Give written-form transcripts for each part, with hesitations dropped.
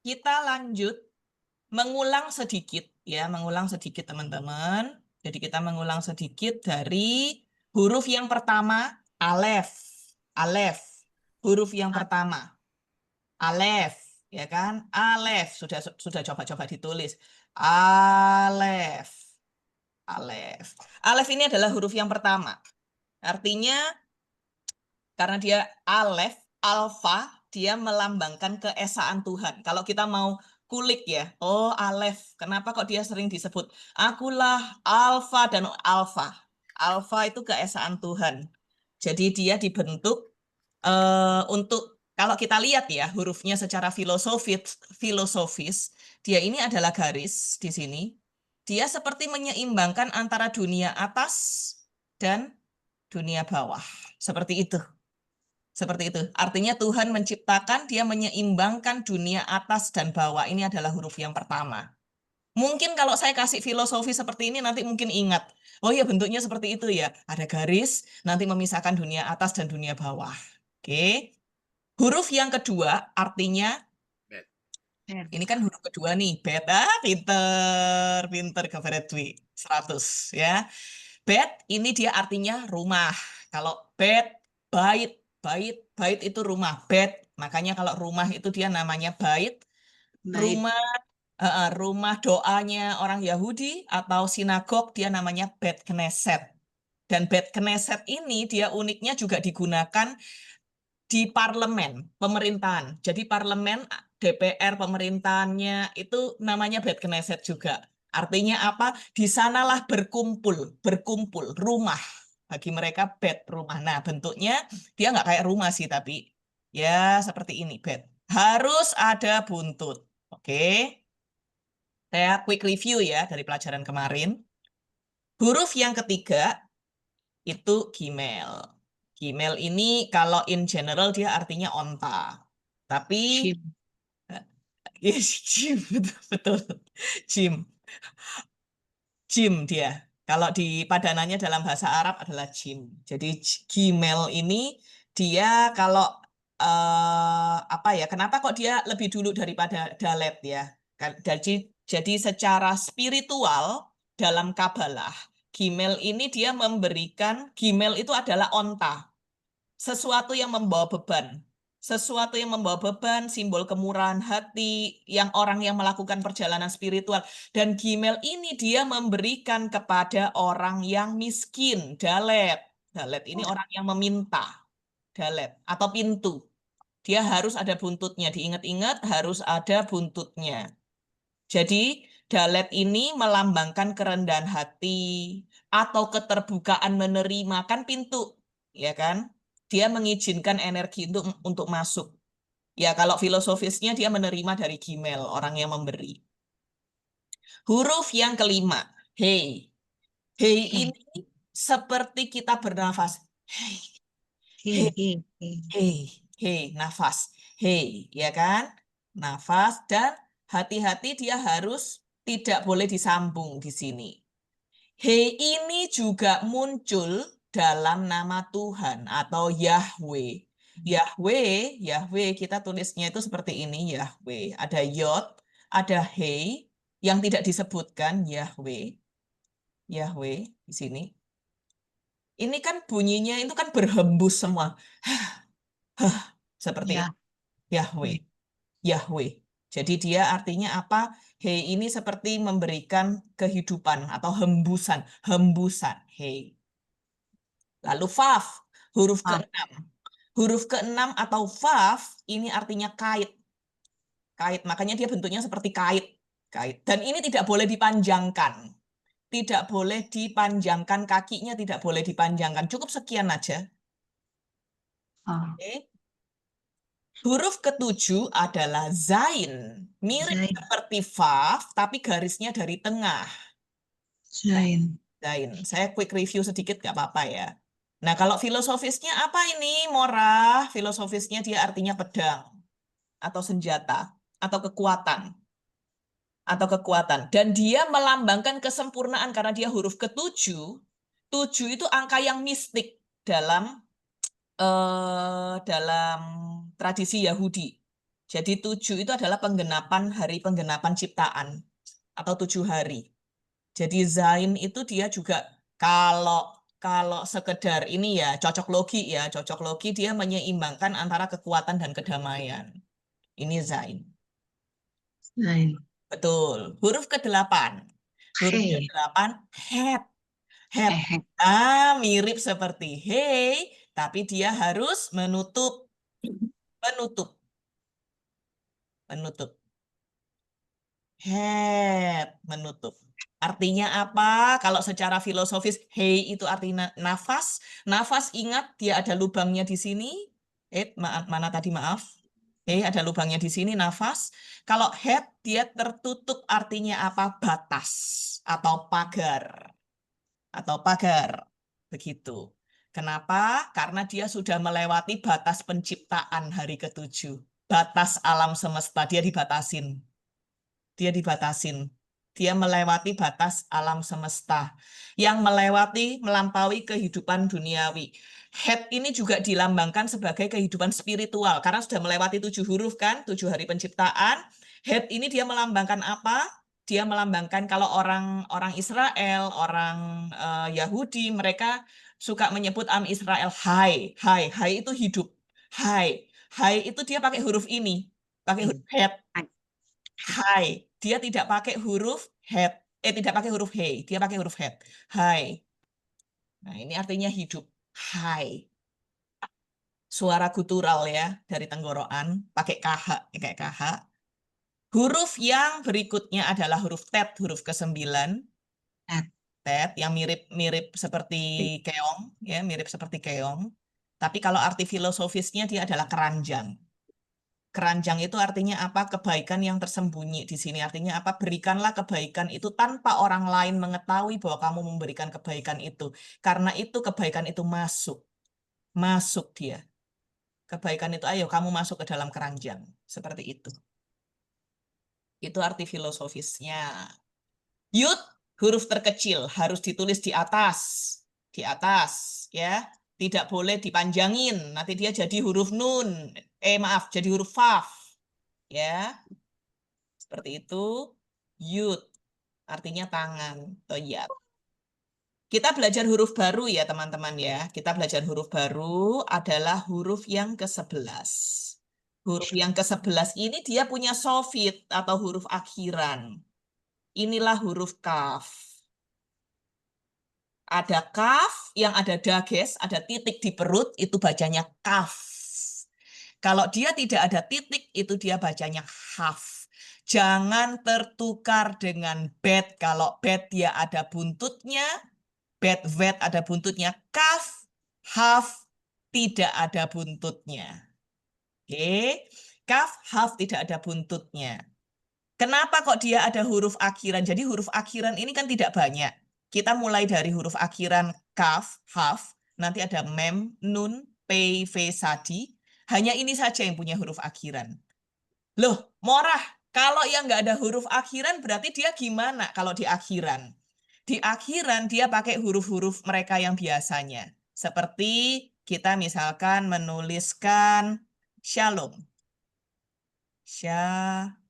Kita lanjut mengulang sedikit ya, mengulang sedikit teman-teman. Jadi kita mengulang sedikit dari huruf yang pertama, alef. Alef. Huruf yang pertama, alef, ya kan? Alef. Sudah coba-coba ditulis. Alef. Alef. Alef ini adalah huruf yang pertama. Artinya karena dia alef, alfa, dia melambangkan keesaan Tuhan. Kalau kita mau kulik ya, oh alef, kenapa kok dia sering disebut? Akulah alfa dan alfa. Alfa itu keesaan Tuhan. Jadi dia dibentuk untuk, kalau kita lihat ya, hurufnya secara filosofis, dia ini adalah garis di sini. Dia seperti menyeimbangkan antara dunia atas dan dunia bawah. Seperti itu. Seperti itu. Artinya Tuhan menciptakan, dia menyeimbangkan dunia atas dan bawah. Ini adalah huruf yang pertama. Mungkin kalau saya kasih filosofi seperti ini, nanti mungkin ingat. Oh ya, bentuknya seperti itu ya. Ada garis, nanti memisahkan dunia atas dan dunia bawah. Oke. Huruf yang kedua, artinya, ini kan huruf kedua nih. Bet, pinter. Pinter ke Dwi. 100 ya. Bet, ini dia artinya rumah. Kalau bet, bait. Bait itu rumah, bait. Makanya kalau rumah itu dia namanya bait. Baik. Rumah rumah doanya orang Yahudi atau sinagog dia namanya Bet Knesset. Dan Bet Knesset ini dia uniknya juga digunakan di parlemen, pemerintahan. Jadi parlemen, DPR, pemerintahannya itu namanya Bet Knesset juga. Artinya apa? Di sanalah berkumpul, rumah. Bagi mereka bed, rumah. Nah, bentuknya dia nggak kayak rumah sih, tapi ya seperti ini, bed. Harus ada buntut. Oke, saya quick review ya dari pelajaran kemarin. Huruf yang ketiga itu Gmail. Gmail ini kalau in general dia artinya onta. Tapi Shim. yes, Jim, betul, betul. Jim, Jim dia. Kalau di padanannya dalam bahasa Arab adalah Jim. Jadi Gmail ini dia kalau apa ya? Kenapa kok dia lebih dulu daripada Dalet ya? Jadi secara spiritual dalam Kabalah, Gmail ini dia memberikan, Gmail itu adalah onta, sesuatu yang membawa beban. Sesuatu yang membawa beban, simbol kemurahan hati, yang orang yang melakukan perjalanan spiritual. Dan Gmail ini dia memberikan kepada orang yang miskin, dalet. Dalet ini orang yang meminta, dalet, atau pintu. Dia harus ada buntutnya, diingat-ingat harus ada buntutnya. Jadi dalet ini melambangkan kerendahan hati atau keterbukaan menerima, kan pintu, ya kan? Dia mengizinkan energi untuk masuk. Ya, kalau filosofisnya dia menerima dari Gmail, orang yang memberi. Huruf yang kelima, hey. Hey Hey, ini seperti kita bernafas. Hey, hey, hey, hey, hey. hey, hey, nafas. Hey, ya kan? Nafas dan hati-hati dia harus tidak boleh disambung di sini. Hey ini juga muncul dalam nama Tuhan atau Yahweh. Yahweh kita tulisnya itu seperti ini, Yahweh. Ada Yod, ada Hey, yang tidak disebutkan Yahweh. Yahweh di sini. Ini kan bunyinya itu kan berhembus semua. Seperti itu. Ya, Yahweh. ya. Yahweh. Jadi dia artinya apa? Hey ini seperti memberikan kehidupan atau hembusan. Hembusan. Hey. Lalu Vav, huruf Ah, keenam. Huruf keenam atau Vav ini artinya kait. Kait, makanya dia bentuknya seperti kait. Kait. Dan ini tidak boleh dipanjangkan. Tidak boleh dipanjangkan kakinya, tidak boleh dipanjangkan. Cukup sekian aja. ah. Oke. Huruf ketujuh adalah Zain. Mirip Zain, seperti Vav, tapi garisnya dari tengah. Zain. Zain. Saya quick review sedikit, nggak apa-apa ya. Nah, kalau filosofisnya apa ini, Mora? Filosofisnya dia artinya pedang, atau senjata, atau kekuatan. Atau kekuatan. Dan dia melambangkan kesempurnaan karena dia huruf ketujuh. Tujuh itu angka yang mistik dalam tradisi Yahudi. Jadi 7 itu adalah penggenapan hari penggenapan ciptaan atau 7 hari. Jadi Zain itu dia juga kalau kalau sekedar ini ya cocok logi dia menyeimbangkan antara kekuatan dan kedamaian. Ini Zain. Zain. Betul. Huruf ke-8. Huruf He. ke-8 Het. Het. He. Mirip seperti hey, tapi dia harus menutup. Menutup. Menutup. Het. Menutup. Artinya apa? Kalau secara filosofis, hey itu artinya nafas. Nafas ingat dia ada lubangnya di sini. Maaf, mana tadi maaf. Ada lubangnya di sini, nafas. Kalau het, dia tertutup artinya apa? Batas atau pagar. Atau pagar. Begitu. Kenapa? Karena dia sudah melewati batas penciptaan hari ke-7. Batas alam semesta, dia dibatasin. Dia dibatasin. Dia melewati batas alam semesta. Yang melampaui kehidupan duniawi. Het ini juga dilambangkan sebagai kehidupan spiritual. Karena sudah melewati 7 huruf kan, 7 hari penciptaan. Het ini dia melambangkan apa? Dia melambangkan kalau orang Israel, orang Yahudi, mereka suka menyebut Am Israel hai. Hai, hai itu hidup. Hai. Hai itu dia pakai huruf ini. Pakai huruf het. Hai, dia tidak pakai huruf het. Tidak pakai huruf hey, dia pakai huruf het. Hai. Nah, ini artinya hidup. Hai. Suara gutural ya dari tenggorokan, pakai KH, kayak KH. Huruf yang berikutnya adalah huruf tet, huruf ke-9. Tet yang mirip seperti keong, ya, mirip seperti keong. Tapi kalau arti filosofisnya dia adalah keranjang. Keranjang itu artinya apa? Kebaikan yang tersembunyi di sini. Artinya apa? Berikanlah kebaikan itu tanpa orang lain mengetahui bahwa kamu memberikan kebaikan itu. Karena itu kebaikan itu masuk. Masuk dia. Kebaikan itu, ayo kamu masuk ke dalam keranjang. Seperti itu. Itu arti filosofisnya. Yud, huruf terkecil. Harus ditulis di atas. Di atas, ya. Tidak boleh dipanjangin. Nanti dia jadi huruf nun. Maaf, jadi huruf faf. Ya. Seperti itu. Yud, artinya tangan. Toyat. Kita belajar huruf baru ya teman-teman ya. Kita belajar huruf baru adalah huruf yang ke-11. Huruf yang ke-11 ini dia punya sofit atau huruf akhiran. Inilah huruf kaf. Ada kaf yang ada dages, ada titik di perut, itu bacanya kaf. Kalau dia tidak ada titik, itu dia bacanya haf. Jangan tertukar dengan bet. Kalau bet dia ada buntutnya, bet, vet ada buntutnya. Kaf, haf tidak ada buntutnya. Oke, kaf, haf tidak ada buntutnya. Kenapa kok dia ada huruf akhiran? Jadi huruf akhiran ini kan tidak banyak. Kita mulai dari huruf akhiran kaf, haf, nanti ada mem, nun, pe, ve, sadi. Hanya ini saja yang punya huruf akhiran. Loh, Morah, kalau yang nggak ada huruf akhiran berarti dia gimana kalau di akhiran? Di akhiran dia pakai huruf-huruf mereka yang biasanya. Seperti kita misalkan menuliskan shalom. Shalom.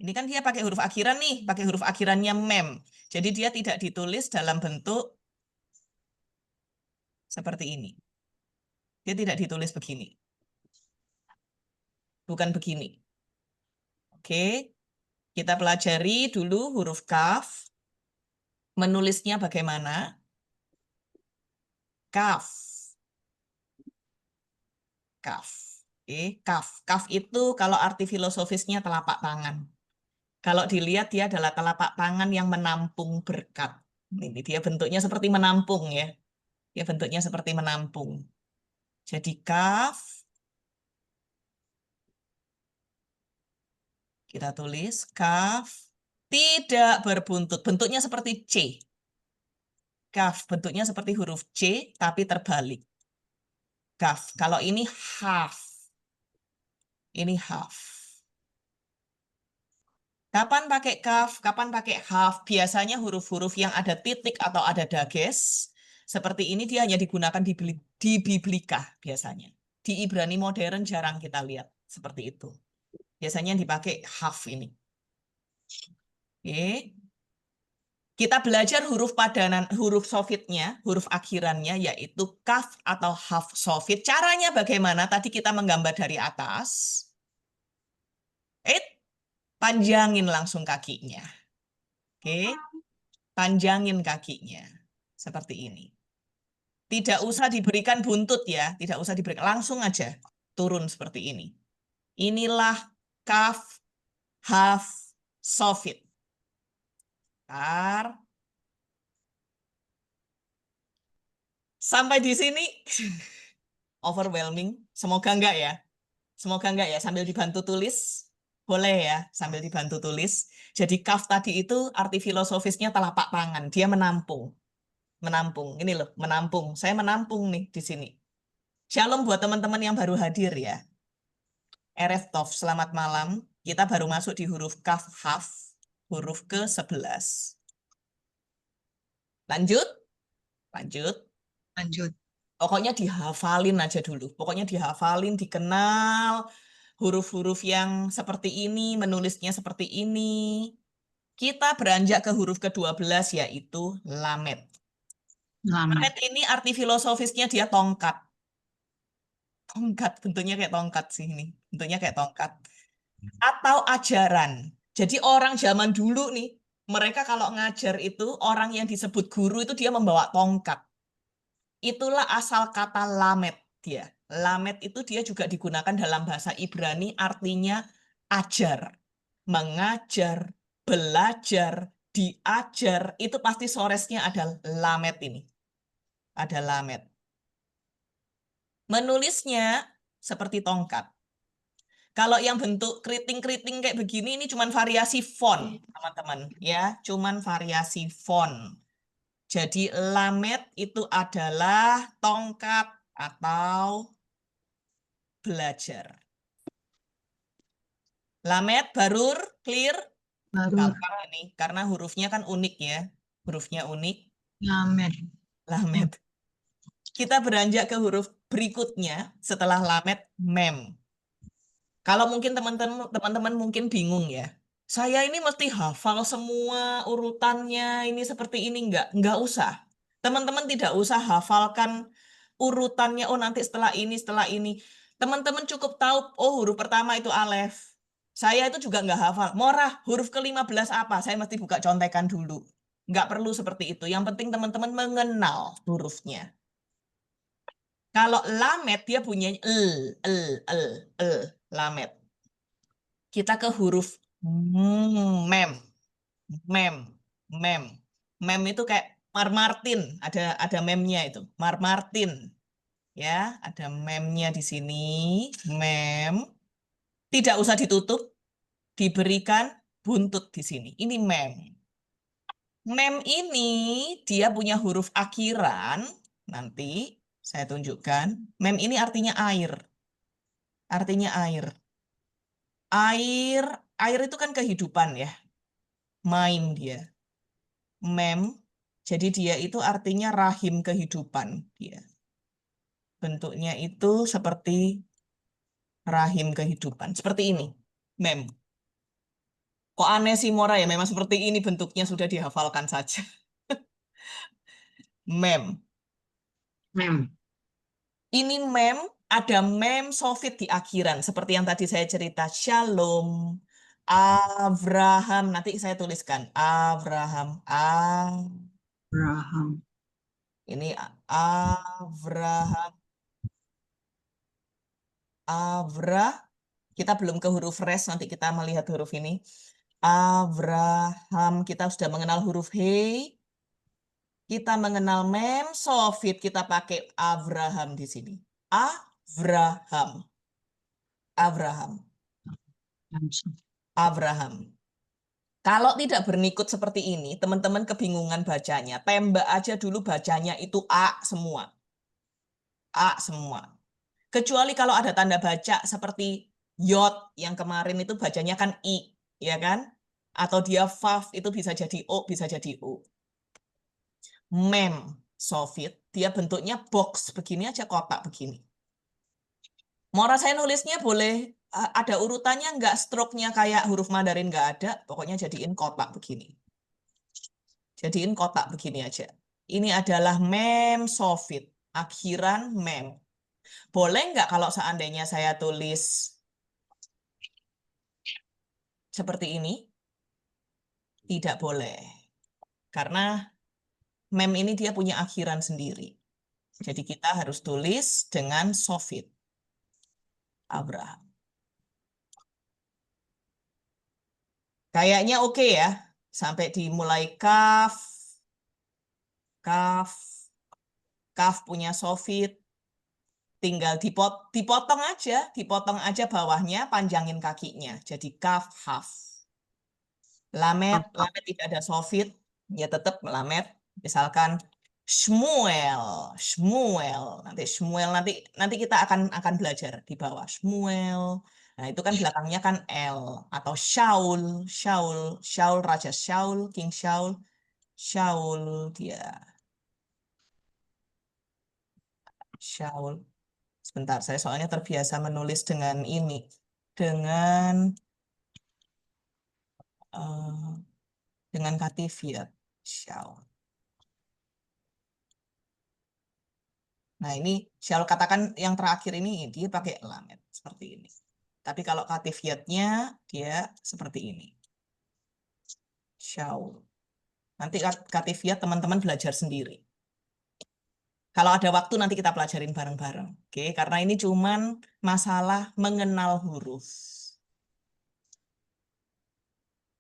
Ini kan dia pakai huruf akhiran nih, pakai huruf akhirannya mem. Jadi dia tidak ditulis dalam bentuk seperti ini. Dia tidak ditulis begini. Bukan begini. Oke, kita pelajari dulu huruf kaf. Menulisnya bagaimana? Kaf. Kaf. Kaf. Kaf itu kalau arti filosofisnya telapak tangan. Kalau dilihat dia adalah telapak tangan yang menampung berkat. Ini dia bentuknya seperti menampung ya. Dia bentuknya seperti menampung. Jadi kaf. Kita tulis kaf. Tidak berbuntut. Bentuknya seperti C. Kaf bentuknya seperti huruf C tapi terbalik. Kaf. Kalau ini haf. Ini haf. Kapan pakai kaf, kapan pakai haf? Biasanya huruf-huruf yang ada titik atau ada dages, Seperti ini dia hanya digunakan di Biblika biasanya. Di Ibrani modern jarang kita lihat seperti itu. Biasanya dipakai have ini. Oke. Kita belajar huruf padanan, huruf sofitnya, huruf akhirannya, yaitu kaf atau have sofit. Caranya bagaimana? Tadi kita menggambar dari atas. Panjangin langsung kakinya. Oke. Panjangin kakinya. Seperti ini. Tidak usah diberikan buntut ya. Tidak usah diberikan. Langsung aja turun seperti ini. Inilah kaf, have, sofit. Sampai di sini overwhelming. Semoga enggak ya. Semoga enggak ya. Sambil dibantu tulis. Boleh ya, sambil dibantu tulis. Jadi kaf tadi itu arti filosofisnya telapak tangan. Dia menampung. Menampung. Ini loh, menampung. Saya menampung nih di sini. Shalom buat teman-teman yang baru hadir ya. Erev Tov, selamat malam. Kita baru masuk di huruf kaf haf, huruf ke-11. Lanjut? Lanjut. Lanjut. Pokoknya dihafalin aja dulu. Pokoknya dihafalin, dikenal huruf-huruf yang seperti ini, menulisnya seperti ini. Kita beranjak ke huruf ke-12 yaitu lamet. Lamet ini arti filosofisnya dia tongkat. Tongkat, bentuknya kayak tongkat sih ini. Bentuknya kayak tongkat. Atau ajaran. Jadi orang zaman dulu nih, mereka kalau ngajar itu, orang yang disebut guru itu dia membawa tongkat. Itulah asal kata lamet dia. Lamet itu dia juga digunakan dalam bahasa Ibrani artinya ajar. Mengajar, belajar, diajar, itu pasti soresnya ada lamet ini. Ada lamet. Menulisnya seperti tongkat. Kalau yang bentuk keriting-keriting kayak begini, ini cuman variasi font, teman-teman. Ya, cuman variasi font. Jadi lamet itu adalah tongkat atau belajar. Lamet, barur, clear? Barur. Gampang ini, karena hurufnya kan unik ya. Hurufnya unik. Lamet. Lamet. Kita beranjak ke huruf berikutnya setelah lamet, mem. Kalau mungkin teman-teman mungkin bingung ya. Saya ini mesti hafal semua urutannya, ini seperti ini enggak? Enggak usah. Teman-teman tidak usah hafalkan urutannya, oh nanti setelah ini, setelah ini. Teman-teman cukup tahu, oh huruf pertama itu alef. Saya itu juga enggak hafal. Morah, huruf ke-15 apa? Saya mesti buka contekan dulu. Enggak perlu seperti itu. Yang penting teman-teman mengenal hurufnya. Kalau lamet dia punya lamet. Kita ke huruf mem. Mem. Mem. Mem itu kayak Martin, ada memnya itu. Martin. Ya, ada memnya di sini. Mem. Tidak usah ditutup, diberikan buntut di sini. Ini mem. Mem ini dia punya huruf akhiran. Nanti saya tunjukkan. Mem ini artinya air. Artinya air. Air, air itu kan kehidupan ya. Main dia. Mem, jadi dia itu artinya rahim kehidupan dia. Bentuknya itu seperti rahim kehidupan. Seperti ini. Mem. Kok aneh sih Mora ya? Memang seperti ini bentuknya sudah dihafalkan saja. Mem. Mem. Ini mem, ada mem sofit di akhiran. Seperti yang tadi saya cerita. Shalom. Abraham. Nanti saya tuliskan. Abraham. Abraham. Ini Abraham. Avra. Kita belum ke huruf res. Nanti kita melihat huruf ini. Abraham. Kita sudah mengenal huruf he. Kita mengenal mem sofit. Kita pakai Abraham di sini. Abraham. Abraham. Abraham. Kalau tidak bernikut seperti ini, teman-teman kebingungan bacanya. Tembak aja dulu bacanya itu A semua. A semua. Kecuali kalau ada tanda baca seperti yod yang kemarin itu bacanya kan I, ya kan? Atau dia faf itu bisa jadi O, bisa jadi U. Mem. Soviet, dia bentuknya box begini aja, kotak begini. Mau saya nulisnya boleh ada urutannya nggak, stroke-nya kayak huruf Mandarin nggak ada, pokoknya jadiin kotak begini. Jadiin kotak begini aja. Ini adalah mem Soviet, akhiran mem. Boleh nggak kalau seandainya saya tulis seperti ini? Tidak boleh. Karena mem ini dia punya akhiran sendiri. Jadi kita harus tulis dengan Soviet. Abraham. Kayaknya oke ya. Sampai dimulai kaf. Kaf. Kaf punya Soviet. Tinggal dipotong aja bawahnya, panjangin kakinya. Jadi kaf, haf. Lamet tidak ada Soviet, ya tetap lamet. Misalkan Shmuel, Shmuel. Nanti kita akan belajar di bawah Shmuel. Nah, itu kan belakangnya kan L atau Shaul, Shaul, Shaul Raja Shaul, King Shaul, Shaul dia. Shaul. Sebentar, saya soalnya terbiasa menulis dengan ini. Dengan kativiat. Shaul. Nah, ini Shaul katakan yang terakhir ini dia pakai lamet seperti ini. Tapi kalau kativiatnya dia seperti ini. Shaul. Nanti kativiat teman-teman belajar sendiri. Kalau ada waktu nanti kita pelajarin bareng-bareng. Oke, karena ini cuman masalah mengenal huruf.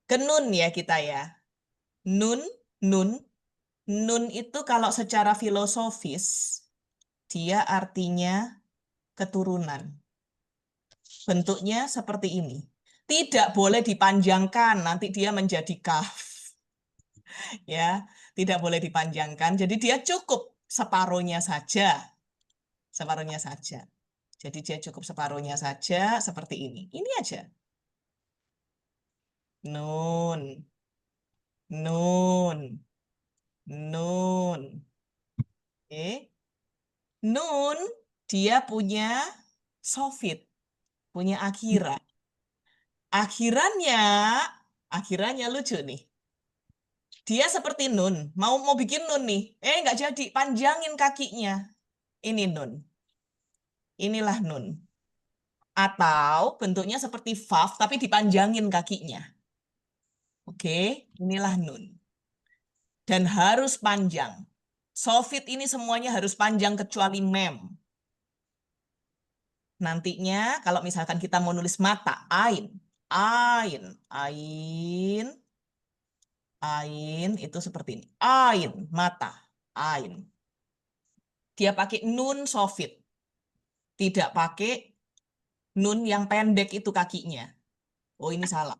Ke nun ya kita ya. Nun, nun. Nun itu kalau secara filosofis dia artinya keturunan. Bentuknya seperti ini. Tidak boleh dipanjangkan, nanti dia menjadi kaf. Ya, tidak boleh dipanjangkan. Jadi dia cukup separuhnya saja. Separuhnya saja. Jadi dia cukup separuhnya saja seperti ini. Ini aja. Nun. Nun. Nun. Oke. Nun dia punya Soviet, punya akhiran. Akhirannya lucu nih. Dia seperti nun, mau bikin nun nih. Nggak jadi, panjangin kakinya. Ini nun. Inilah nun. Atau bentuknya seperti vav, tapi dipanjangin kakinya. Oke, inilah nun. Dan harus panjang. Soviet ini semuanya harus panjang kecuali mem. Nantinya kalau misalkan kita mau nulis mata, ain. Ain. Ain. Ain itu seperti ini. Ain, mata. Ain. Dia pakai nun Soviet. Tidak pakai nun yang pendek itu kakinya. Oh, ini salah.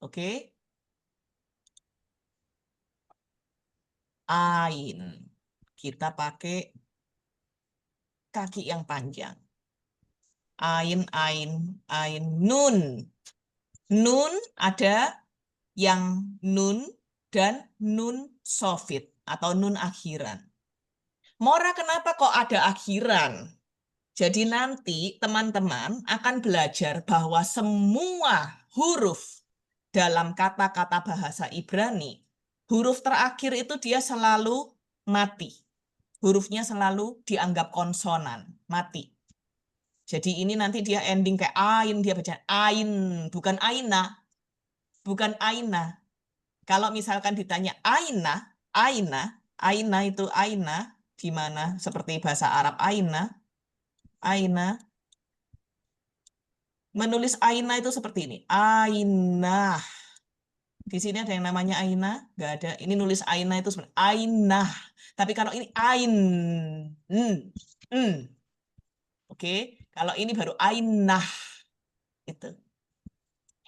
Oke. Ain. Kita pakai kaki yang panjang. Ain, ain, ain. Nun. Nun ada yang nun dan nun Soviet atau nun akhiran. Mora, kenapa kok ada akhiran? Jadi nanti teman-teman akan belajar bahwa semua huruf dalam kata-kata bahasa Ibrani, huruf terakhir itu dia selalu mati. Hurufnya selalu dianggap konsonan, mati. Jadi ini nanti dia ending kayak ain, dia baca ain, bukan aina. Bukan aina. Kalau misalkan ditanya aina, aina, aina itu aina, di mana seperti bahasa Arab aina, aina. Menulis aina itu seperti ini. Aina. Di sini ada yang namanya aina? Nggak ada. Ini nulis aina itu seperti aina. Tapi kalau ini ain. Mm. Oke. Kalau ini baru aina. Itu.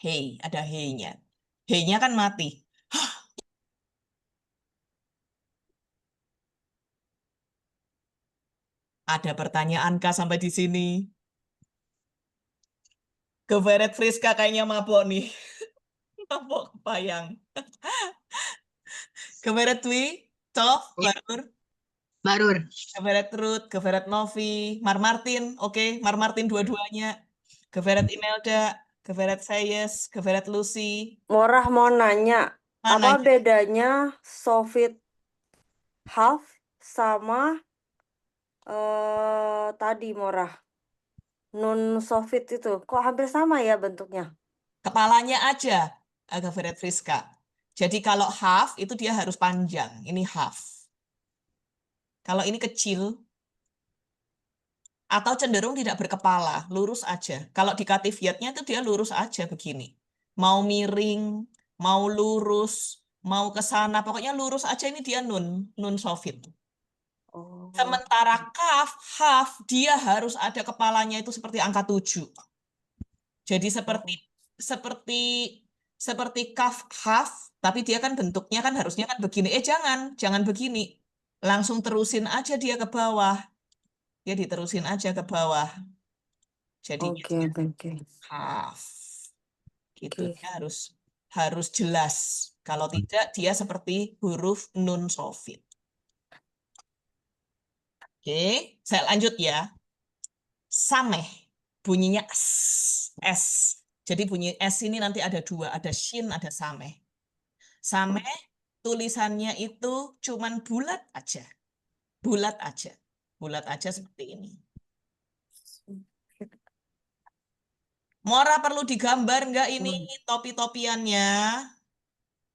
Hei, ada hei-nya. Hei-nya kan mati. Ada pertanyaan kah sampai di sini? Geveret Friska kayaknya mabok nih. Mabok bayang. Geveret Dwi, Toh, Barur. Barur. Gaveret Ruth, Gaveret Novi, Mar Martin, oke, Mar Martin dua-duanya. Gaveret Imelda, Gaveret Sayes, Gaveret Lucy. Morah mau nanya, apa Mana? bedanya Sofit half sama tadi Morah? Nun Sofit itu kok hampir sama ya bentuknya? Kepalanya aja, Gaveret Friska. Jadi kalau half itu dia harus panjang, ini half. Kalau ini kecil, atau cenderung tidak berkepala, lurus aja. Kalau di Kativiatnya itu dia lurus aja begini. Mau miring, mau lurus, mau ke sana, pokoknya lurus aja ini dia nun Sofit. Oh, Sementara kaf, half, dia harus ada kepalanya itu seperti angka 7. Jadi seperti seperti kaf half, tapi dia kan bentuknya kan harusnya kan begini. Jangan begini. Langsung terusin aja dia ke bawah. Dia diterusin aja ke bawah. Jadinya oke, dia oke. half. Gitu. Oke. Dia harus jelas. Kalau tidak dia seperti huruf nun sofit. Oke, saya lanjut ya. Sameh. Bunyinya S. Jadi bunyi S ini nanti ada dua, ada shin, ada sameh. Sameh tulisannya itu cuman bulat aja. Bulat aja. Bulat aja seperti ini. Mora perlu digambar nggak ini topi-topiannya?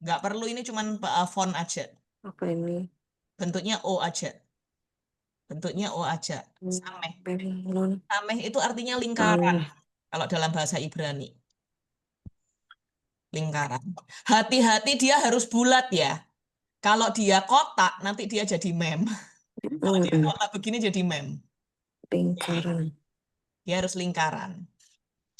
Nggak perlu, ini cuman font aja. Apa ini? Bentuknya O aja. Bentuknya O aja. Sameh. Nun Sameh itu artinya lingkaran. sameh. Kalau dalam bahasa Ibrani. Lingkaran. Hati-hati dia harus bulat ya. Kalau dia kotak, nanti dia jadi mem. Kalau dia kotak begini jadi mem. Lingkaran. Dia harus lingkaran.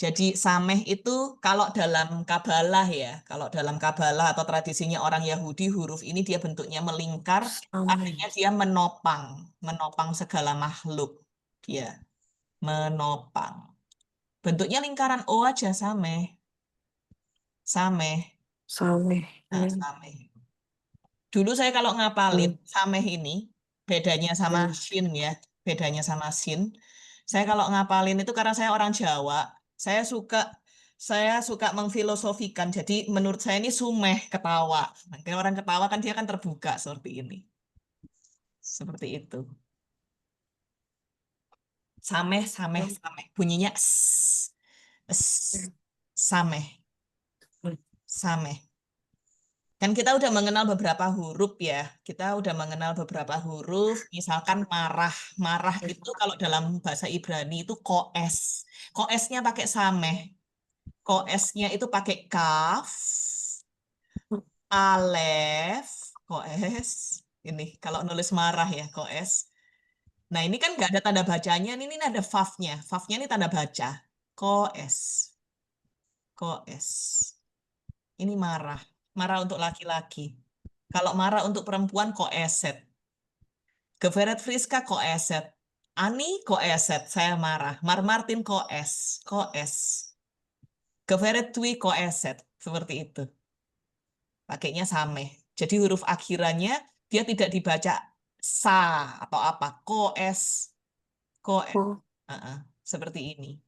Jadi sameh itu kalau dalam Kabalah ya, kalau dalam Kabalah atau tradisinya orang Yahudi, huruf ini dia bentuknya melingkar, artinya Sameh. dia menopang segala makhluk. Dia menopang. Bentuknya lingkaran O aja, sameh. Sameh. Sameh. Nah, sameh. Dulu saya kalau ngapalin sameh ini, bedanya sama shin ya, bedanya sama shin. Saya kalau ngapalin itu karena saya orang Jawa, saya suka mengfilosofikan. Jadi menurut saya ini sumeh, ketawa. Nah, kalau orang ketawa kan dia kan terbuka seperti ini. Seperti itu. Sameh, sameh, sameh. Bunyinya s. Sameh, sameh. Kan kita udah mengenal beberapa huruf ya. Kita udah mengenal beberapa huruf. Misalkan marah. Marah itu kalau dalam bahasa Ibrani itu koes. Koesnya pakai sameh. Koesnya itu pakai kaf, alef, koes. Ini kalau nulis marah ya, koes. Nah ini kan nggak ada tanda bacanya. Ini ada fafnya. Fafnya ini tanda baca. Koes. Koes. Ini marah. Marah untuk laki-laki. Kalau marah untuk perempuan, koeset. Geveret Friska koeset. Ani koeset, saya marah. Mar Martin koes. Geveret Twi koeset. Seperti itu. Pakainya sameh. Jadi huruf akhirannya dia tidak dibaca sa atau apa. Koes. Seperti ini.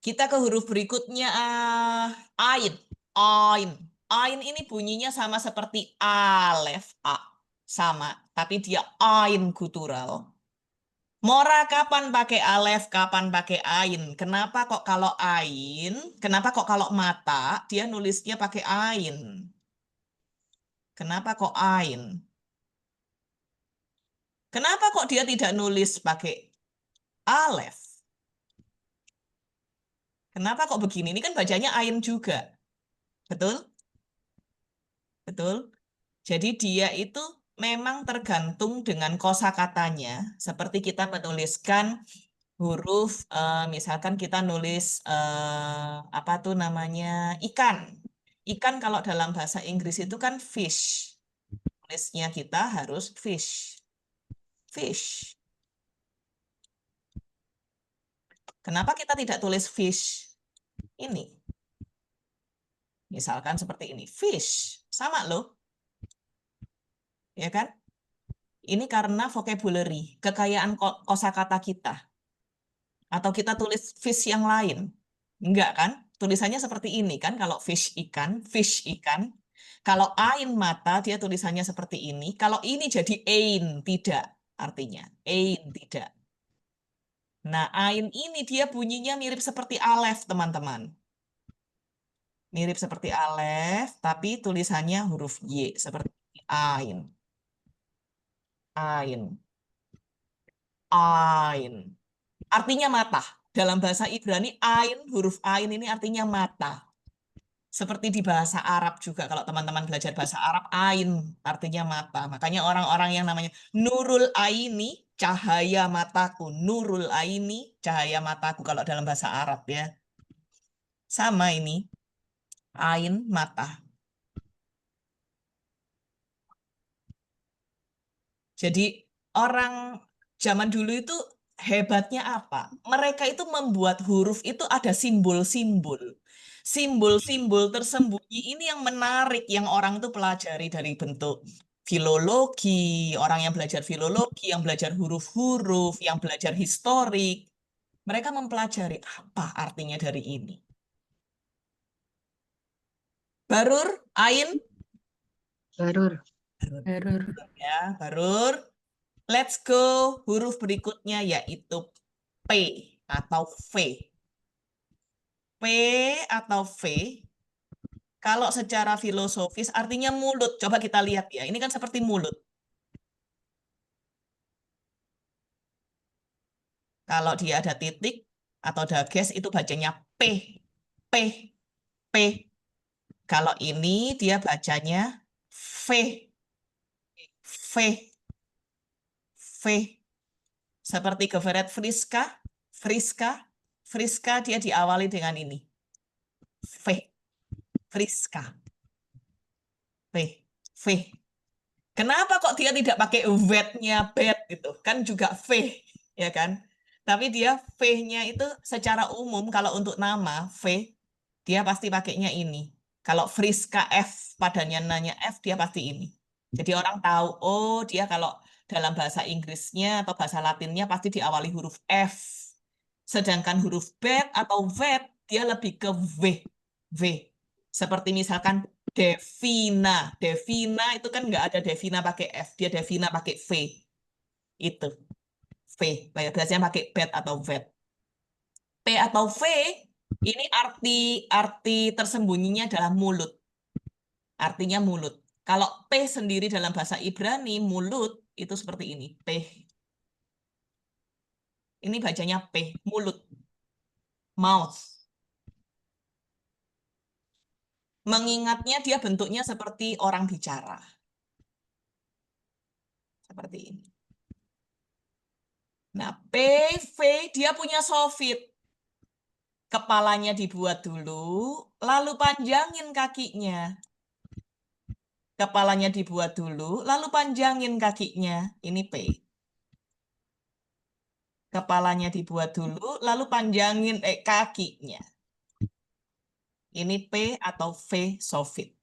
Kita ke huruf berikutnya. Ain. Ain. Ain ini bunyinya sama seperti alef. A. Sama. Tapi dia ain gutural. Mora kapan pakai alef, kapan pakai ain? Kenapa kok kalau ain? Kenapa kok kalau mata dia nulisnya pakai ain? Kenapa kok ain? Kenapa kok dia tidak nulis pakai alef? Kenapa kok begini? Ini kan bacanya ain juga. Betul? Betul? Jadi dia itu memang tergantung dengan kosakatanya. Seperti kita menuliskan huruf, misalkan kita nulis apa tuh namanya ikan. Ikan kalau dalam bahasa Inggris itu kan fish. Tulisnya kita harus fish. Fish. Kenapa kita tidak tulis fish? Ini. Misalkan seperti ini. Fish. Sama loh. ya kan? Ini karena vocabulary, kekayaan kosakata kita. Atau kita tulis fish yang lain. Enggak kan? Tulisannya seperti ini kan, kalau fish ikan. Kalau ain mata, dia tulisannya seperti ini. Kalau ini jadi ain, tidak artinya. Ain, tidak. Nah, ain ini dia bunyinya mirip seperti alef, teman-teman. Mirip seperti alef, tapi tulisannya huruf Y, seperti ain. Ain. Ain. Artinya mata. Dalam bahasa Ibrani, ain, huruf ain ini artinya mata. Seperti di bahasa Arab juga, kalau teman-teman belajar bahasa Arab, ain artinya mata. Makanya orang-orang yang namanya Nurul Aini, cahaya mataku. Nurul Aini, cahaya mataku kalau dalam bahasa Arab ya. Sama ini, ain, mata. Jadi orang zaman dulu itu hebatnya apa? Mereka itu membuat huruf itu ada simbol-simbol. Simbol-simbol tersembunyi ini yang menarik, yang orang itu pelajari dari bentuk filologi, orang yang belajar filologi, yang belajar huruf-huruf, yang belajar historik. Mereka mempelajari apa artinya dari ini. Barur, ain, Barur. Error. ya, barur. Let's go, huruf berikutnya yaitu P atau V. P atau V, kalau secara filosofis artinya mulut. Coba kita lihat ya, ini kan seperti mulut. Kalau dia ada titik atau ada gas, itu bacanya P. P. P. Kalau ini dia bacanya V. V. V. Seperti Geweret Friska. Friska. Friska dia diawali dengan ini. V. Friska. V. V. Kenapa kok dia tidak pakai vet-nya bed gitu? Kan juga V, ya kan? Tapi dia V-nya itu secara umum kalau untuk nama V, dia pasti pakainya ini. Kalau Friska F, padanya nanya F, dia pasti ini. Jadi orang tahu, oh dia kalau dalam bahasa Inggrisnya atau bahasa Latinnya pasti diawali huruf F. Sedangkan huruf bed atau vet, dia lebih ke V. V. Seperti misalkan Devina. Devina itu kan nggak ada Devina pakai F, dia Devina pakai V. Itu. V. Biasanya pakai bed atau vet. P atau V, ini arti tersembunyinya adalah mulut. Artinya mulut. Kalau P sendiri dalam bahasa Ibrani, mulut, itu seperti ini. P. Ini bacanya P, mulut. Mouth. Mengingatnya dia bentuknya seperti orang bicara. Seperti ini. Nah, PV dia punya sofit. Kepalanya dibuat dulu, lalu panjangin kakinya. Kepalanya dibuat dulu, lalu panjangin kakinya. Ini P. Kepalanya dibuat dulu, lalu panjangin kakinya. Ini P atau V sofit.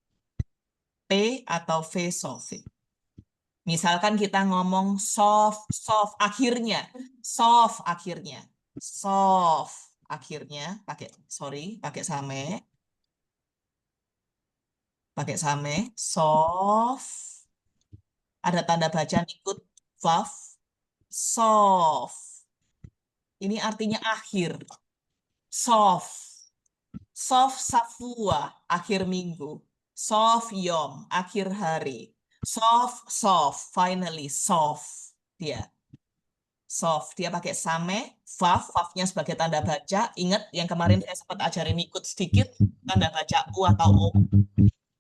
P atau V sofit. Misalkan kita ngomong soft, akhirnya. Soft akhirnya. Soft akhirnya. Pakai same. Pakai same. Soft. Ada tanda baca ikut vav. Soft. Ini artinya akhir. Soft. Sof Safua, akhir minggu. Sof Yom, akhir hari. Sof, finally, sof. Dia. Sof, dia pakai same, vav-nya sebagai tanda baca. Ingat yang kemarin saya sempat ajarin ikut sedikit, tanda baca U atau O.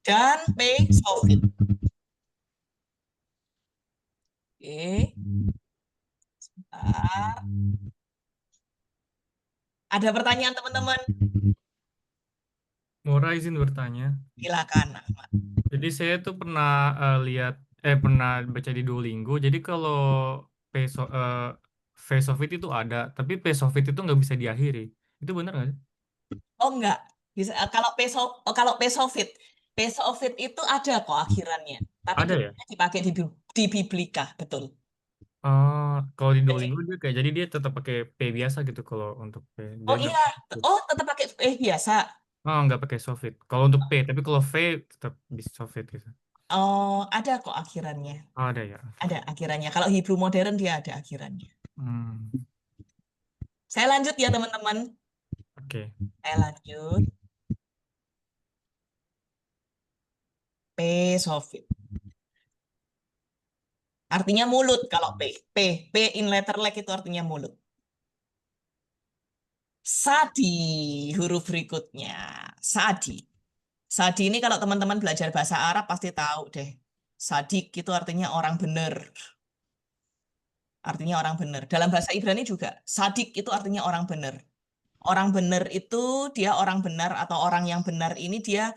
Dan P, sofit. Oke. Sebentar. Ada pertanyaan teman-teman? Mora izin bertanya. Silakan, Ahmad. Jadi saya tuh pernah pernah baca di Duolingo. Jadi kalau face of it itu ada, tapi face of it itu nggak bisa diakhiri. Itu benar nggak sih? Oh enggak. Bisa kalau pesofit itu ada kok akhirannya. Tapi Ada ya? biasanya dipakai di Biblika, betul. Kalau di Jadi, Duolingo dia kayak jadi dia tetap pakai P biasa gitu kalau untuk P. Dia oh nggak iya, oh tetap pakai biasa. nggak pakai Sofit. Kalau untuk P, tapi kalau V tetap bisa Sofit gitu. Oh, ada kok akhirannya. Oh, ada ya. Ada akhirannya. Kalau Hebrew modern dia ada akhirannya. Hmm, Saya lanjut ya teman-teman. oke. Saya lanjut. P Sofit. Artinya mulut kalau P. P in letter leg itu artinya mulut. Sadi, huruf berikutnya. Sadi. Sadi ini kalau teman-teman belajar bahasa Arab pasti tahu deh. Sadik itu artinya orang benar. Artinya orang benar. Dalam bahasa Ibrani juga, sadik itu artinya orang benar. Orang benar itu dia orang benar atau orang yang benar ini dia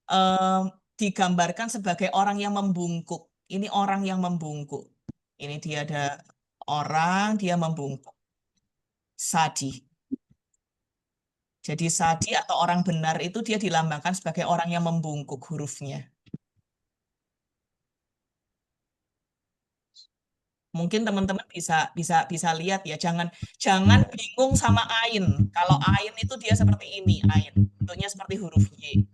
eh, digambarkan sebagai orang yang membungkuk. Ini orang yang membungkuk. Ini dia ada orang dia membungkuk. Sadi. Jadi sadi atau orang benar itu dia dilambangkan sebagai orang yang membungkuk hurufnya. Mungkin teman-teman bisa lihat ya, jangan bingung sama ain. Kalau ain itu dia seperti ini, ain. Bentuknya seperti huruf Y.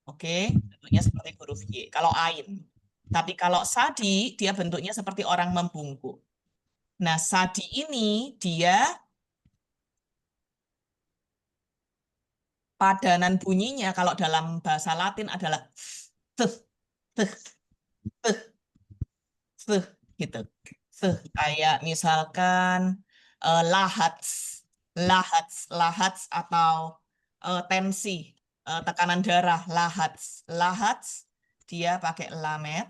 Oke, bentuknya seperti huruf Y. Kalau ain. Tapi kalau sadi, dia bentuknya seperti orang membungkuk. Nah, sadi ini dia padanan bunyinya kalau dalam bahasa Latin adalah th, th, th, th, gitu. Kayak misalkan lahats, lahats atau tensi, tekanan darah, lahats dia pakai lamet,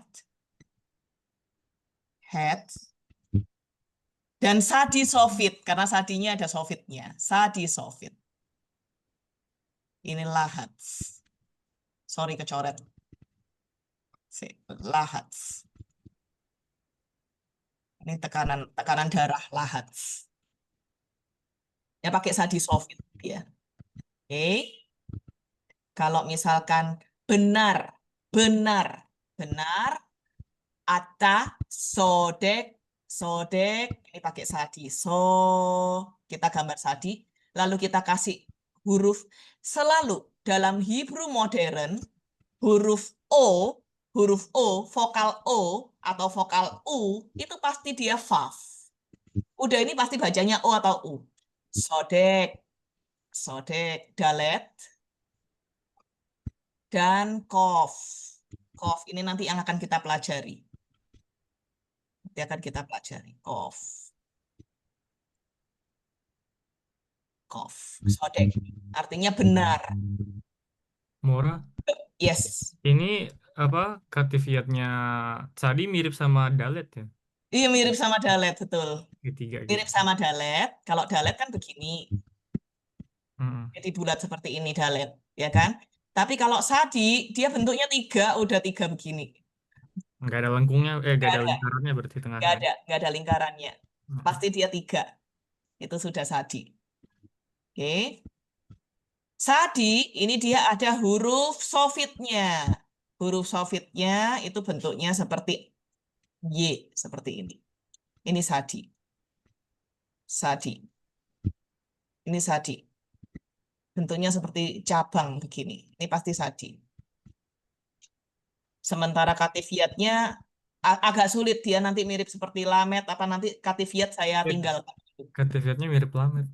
head, dan sadi sofit karena sadinya ada sofitnya, sadi sofit. Ini lahats, sorry kecoret, lahats. Ini tekanan darah lahats. Ya pakai sadi sofit ya. Oke. Kalau misalkan benar, benar, ata, sodek, ini pakai sadi, kita gambar sadi, lalu kita kasih huruf, selalu dalam Hebrew modern, huruf vokal O atau vokal U, itu pasti dia vav. Udah ini pasti bacanya O atau U. Sodek, dalet, dan kof. Kof ini nanti yang akan kita pelajari. Nanti akan kita pelajari. Kof. Kof. Sodek. Artinya benar. Mora, Yes. ini apa katifiatnya tadi mirip sama Dalet ya? Iya mirip sama dalet, betul. Segitiga gitu. Mirip sama dalet. Kalau dalet kan begini. Mm-mm. Jadi bulat seperti ini dalet. Ya kan? Tapi kalau sadi, dia bentuknya udah tiga begini. Nggak ada lengkungnya, nggak Nggak ada ada, lingkarannya berarti tengahnya. nggak ada lingkarannya. Mm-mm. Pasti dia tiga. Itu sudah sadi. Oke. Sadi, ini dia ada huruf sofitnya. Huruf sofitnya itu bentuknya seperti Y, seperti ini. Ini sadi. Sadi. Ini sadi. Bentuknya seperti cabang begini. Ini pasti sadi. Sementara katifiatnya agak sulit. Dia nanti mirip seperti lamet. Apa nanti katifiat saya tinggalkan. Katifiatnya mirip lamet.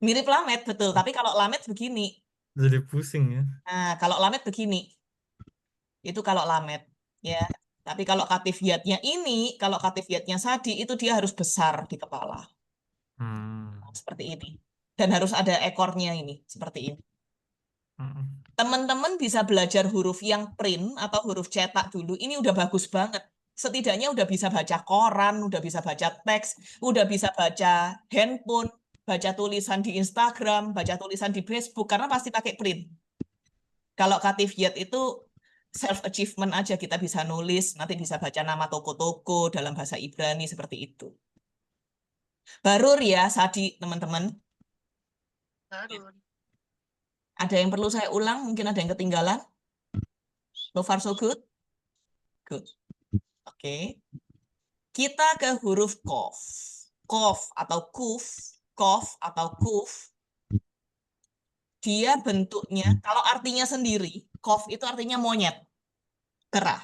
Mirip lamet, betul. Tapi kalau lamet begini. Jadi pusing ya. Nah, kalau lamet begini. Itu kalau lamet. Ya. Tapi kalau kalau katifiatnya sadi, itu dia harus besar di kepala. Hmm. Seperti ini. Dan harus ada ekornya ini. Seperti ini. Mm-mm. Teman-teman bisa belajar huruf yang print atau huruf cetak dulu. Ini udah bagus banget. Setidaknya udah bisa baca koran, udah bisa baca teks, udah bisa baca handphone, baca tulisan di Instagram, baca tulisan di Facebook, karena pasti pakai print. Kalau Kativiat itu self-achievement aja, kita bisa nulis, nanti bisa baca nama toko-toko dalam bahasa Ibrani, seperti itu. Barur ya, Sadi, teman-teman. Barur. Ada yang perlu saya ulang? Mungkin ada yang ketinggalan? So far so good? Good. Oke. Kita ke huruf kof. Kof atau kuf. Kof atau kuf. Dia bentuknya, kalau artinya sendiri, kof itu artinya monyet. Kerah.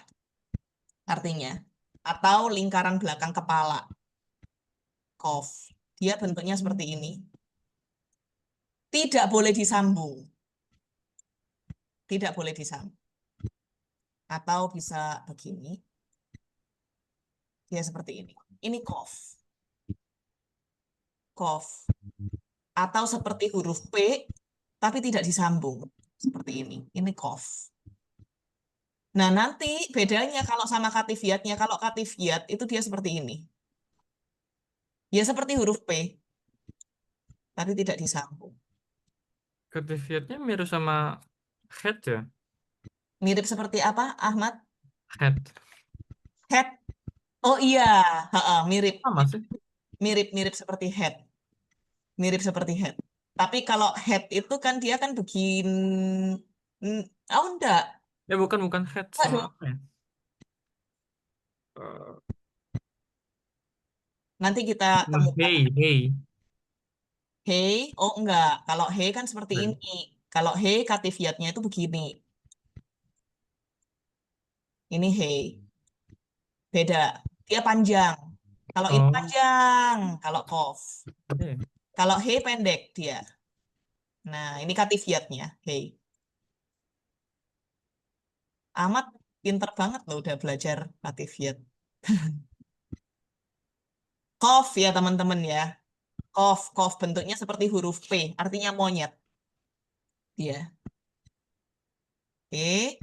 Artinya. Atau lingkaran belakang kepala. Kof. Dia bentuknya seperti ini. Tidak boleh disambung. Tidak boleh disambung. Atau bisa begini. Dia seperti ini. Ini kof. Kof. Atau seperti huruf P, tapi tidak disambung. Seperti ini. Ini kof. Nah, nanti bedanya kalau sama katifiyatnya. Kalau katifiyat itu dia seperti ini. Ya seperti huruf P, tapi tidak disambung. Katifiyatnya mirip sama head ya? Mirip seperti apa, Ahmad? Head. Head. Oh iya, mirip. Sama sih. Mirip seperti head. Mirip seperti head. Tapi kalau head itu kan dia kan begini. Oh enggak. Bukan head Enggak sama dong. apa ya? Eh, Nanti kita temukan. hey. Hey, oh enggak. Kalau hey kan seperti Hmm. ini. Kalau hey katifiyatnya itu begini. Ini hey. Beda. Dia panjang. Kalau ini Oh, panjang. Kalau kof. oke. Kalau hey pendek dia. Nah, ini katifiyatnya. Hey. Ahmad pinter banget loh udah belajar katifiyat. Kof ya teman-teman ya. Kof bentuknya seperti huruf P, artinya monyet. Dia. Oke.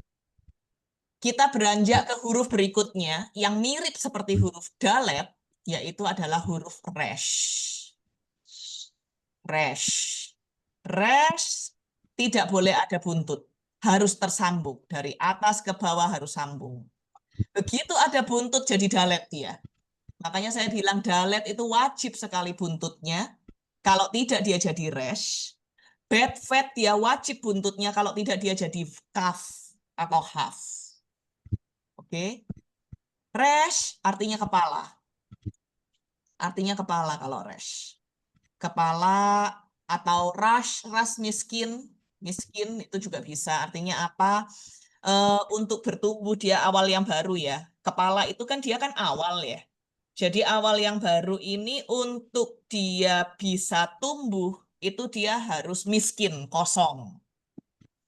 Kita beranjak ke huruf berikutnya yang mirip seperti huruf dalet, yaitu adalah huruf resh. Resh. Resh tidak boleh ada buntut. Harus tersambung. Dari atas ke bawah harus sambung. Begitu ada buntut jadi dalet dia. Makanya saya bilang dalet itu wajib sekali buntutnya. Kalau tidak dia jadi resh. Bad fat dia wajib buntutnya. Kalau tidak dia jadi kaf atau haf. Oke. Resh artinya kepala. Artinya kepala kalau resh. Kepala atau ras miskin. Miskin itu juga bisa. Artinya apa? Untuk bertumbuh dia awal yang baru ya. Kepala itu kan dia kan awal ya. Jadi awal yang baru ini untuk dia bisa tumbuh, itu dia harus miskin, kosong.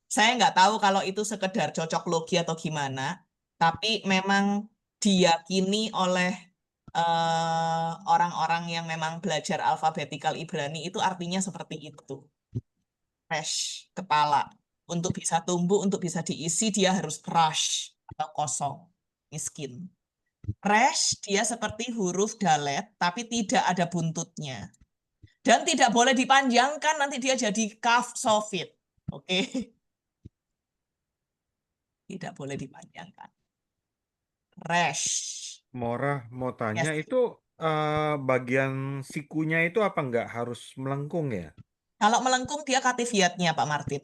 Saya nggak tahu kalau itu sekedar cocok logi atau gimana, tapi memang diyakini oleh orang-orang yang memang belajar alfabetikal Ibrani itu artinya seperti itu. Resh, kepala. Untuk bisa tumbuh, untuk bisa diisi, dia harus rash atau kosong, miskin. Resh, dia seperti huruf dalet, tapi tidak ada buntutnya. Dan tidak boleh dipanjangkan, nanti dia jadi kaf sofit. Oke. Tidak boleh dipanjangkan. Resh. Mora mau tanya Yes. itu bagian sikunya itu apa nggak harus melengkung ya? Kalau melengkung, dia katifiyatnya, Pak Martin.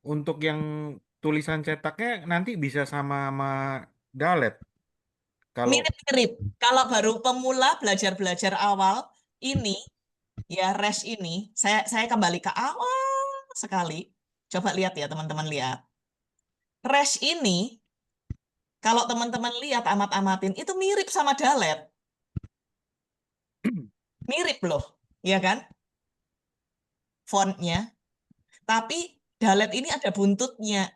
Untuk yang tulisan cetaknya nanti bisa sama dalet. Kalau Mirip-mirip. Kalau baru pemula belajar-belajar awal, ini, ya resh ini, saya kembali ke awal sekali. Coba lihat ya, teman-teman lihat. Resh ini, kalau teman-teman lihat, amat-amatin, itu mirip sama dalet. Mirip loh, ya kan? Fontnya. Tapi dalet ini ada buntutnya.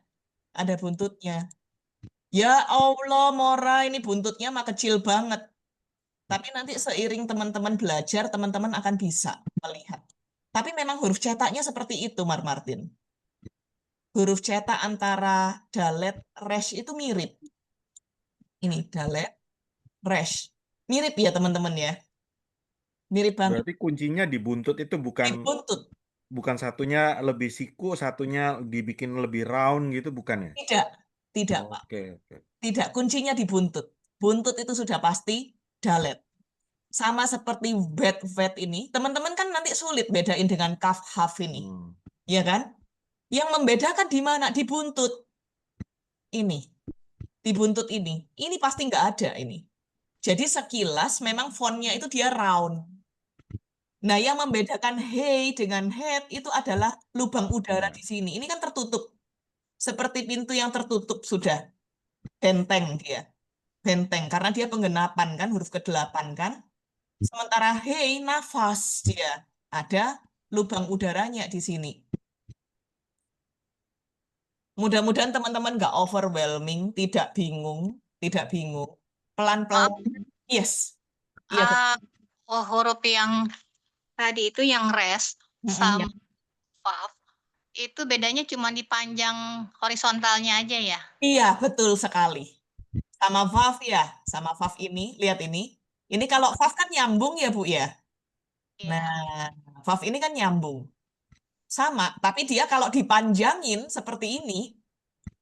Ada buntutnya. Ya Allah, Mora, ini buntutnya mah kecil banget. Tapi nanti seiring teman-teman belajar, teman-teman akan bisa melihat. Tapi memang huruf cetaknya seperti itu, Martin. Huruf cetak antara dalet, resh itu mirip. Ini dalet, resh. Mirip ya, teman-teman ya. Mirip banget. berarti kuncinya di buntut itu Di bukan buntut. satunya lebih siku, satunya dibikin lebih round gitu bukan ya? Tidak, tidak, Pak. Oke. Tidak, kuncinya di buntut. Buntut itu sudah pasti dalet. Sama seperti bad vet ini, teman-teman kan nanti sulit bedain dengan kaf haf ini. Ya kan? Yang membedakan di mana? Di buntut. Ini. di buntut ini pasti nggak ada ini. Jadi sekilas memang fontnya itu dia round. Nah, yang membedakan hey dengan head itu adalah lubang udara di sini. Ini kan tertutup. Seperti pintu yang tertutup sudah. Benteng dia. Benteng. Karena dia penggenapan kan, huruf ke-8 kan. Sementara hey, nafas dia. Ada lubang udaranya di sini. Mudah-mudahan teman-teman nggak overwhelming, tidak bingung. Pelan-pelan. Maaf, Yes. Iya, betul. huruf yang tadi itu yang rest Mm-mm, ya. sama vav itu bedanya cuma di panjang horizontalnya aja ya. Iya, betul sekali. Sama vav ya, sama vav ini, lihat ini. Ini kalau vav kan nyambung ya, Bu ya. Iya. Nah, vav ini kan nyambung. Sama, tapi dia kalau dipanjangin seperti ini,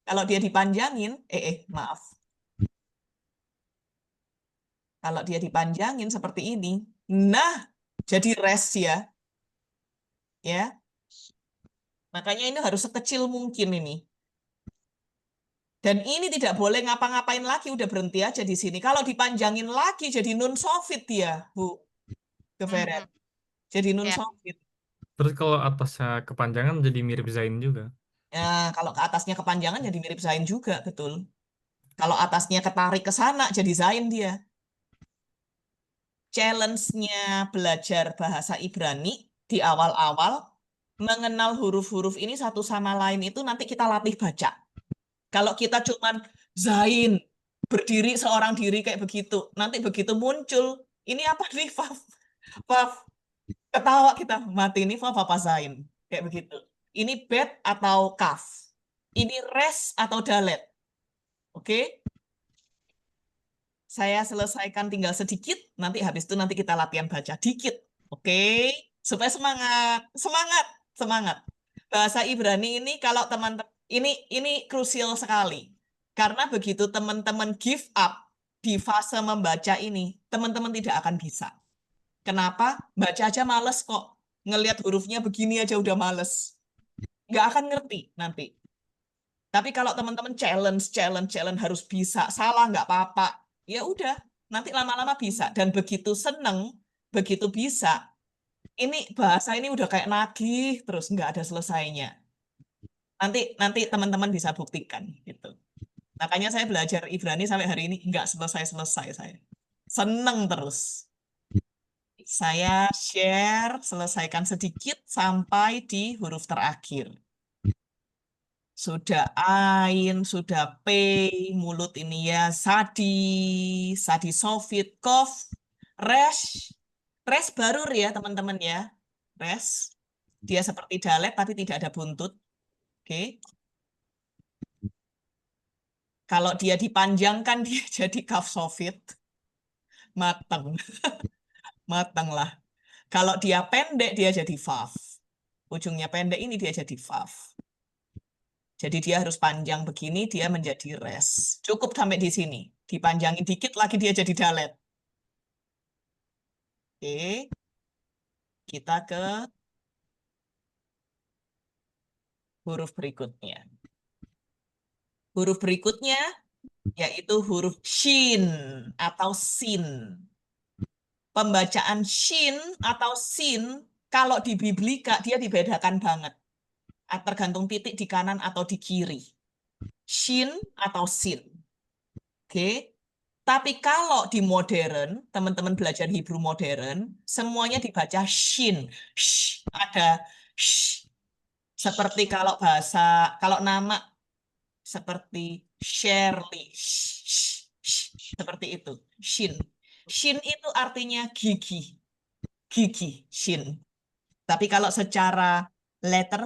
kalau dia dipanjangin, maaf. Kalau dia dipanjangin seperti ini, nah, jadi res ya. Ya. Makanya ini harus sekecil mungkin ini. Dan ini tidak boleh ngapa-ngapain lagi, udah berhenti aja di sini. Kalau dipanjangin lagi jadi nun sofit dia, Bu Geveret. Jadi nun Ya. sofit. Terus kalau atasnya kepanjangan jadi mirip Zain juga. Ya, kalau ke atasnya kepanjangan jadi mirip Zain juga, betul. Kalau atasnya ketarik ke sana jadi Zain dia. Challenge-nya belajar bahasa Ibrani di awal-awal mengenal huruf-huruf ini satu sama lain itu nanti kita latih baca. Kalau kita cuman Zain berdiri seorang diri kayak begitu, nanti begitu muncul ini apa nih Faf? Faf ketawa kita mati ini Faf apa Zain kayak begitu. Ini bet atau kaf. Ini res atau dalet. Oke? Saya selesaikan tinggal sedikit, nanti habis itu nanti kita latihan baca dikit. Oke? Supaya semangat, semangat, semangat. Bahasa Ibrani ini kalau teman-teman ini krusial sekali. Karena begitu teman-teman give up di fase membaca ini, teman-teman tidak akan bisa. Kenapa? Baca aja males kok. Ngelihat hurufnya begini aja udah males. Nggak akan ngerti nanti. Tapi kalau teman-teman challenge harus bisa, salah nggak apa-apa. Ya udah, nanti lama-lama bisa. Dan begitu seneng, begitu bisa, ini bahasa ini udah kayak nagih terus nggak ada selesainya. Nanti teman-teman bisa buktikan gitu. Makanya saya belajar Ibrani sampai hari ini nggak selesai-selesai saya. Seneng terus. Saya share, selesaikan sedikit sampai di huruf terakhir. Sudah ain, sudah p, mulut ini ya, sadi sofit, kof, res baru ya teman-teman ya, res. Dia seperti dalet tapi tidak ada buntut. Oke. Kalau dia dipanjangkan dia jadi kaf sofit. Mateng. Mateng lah. Kalau dia pendek dia jadi vav. Ujungnya pendek ini dia jadi vav. Jadi dia harus panjang begini, dia menjadi res. Cukup sampai di sini. Dipanjangin dikit lagi dia jadi dalet. Oke. Kita ke huruf berikutnya. Huruf berikutnya yaitu huruf shin atau sin. Pembacaan shin atau sin kalau di biblika dia dibedakan banget. Tergantung titik di kanan atau di kiri. Shin atau sin. Oke. Tapi kalau di modern, teman-teman belajar Hebrew modern, semuanya dibaca shin. Shh, ada shh. Seperti kalau kalau nama seperti Shirley. Shh, shh, shh. Seperti itu. Shin. Shin itu artinya gigi. Gigi, shin. Tapi kalau secara letter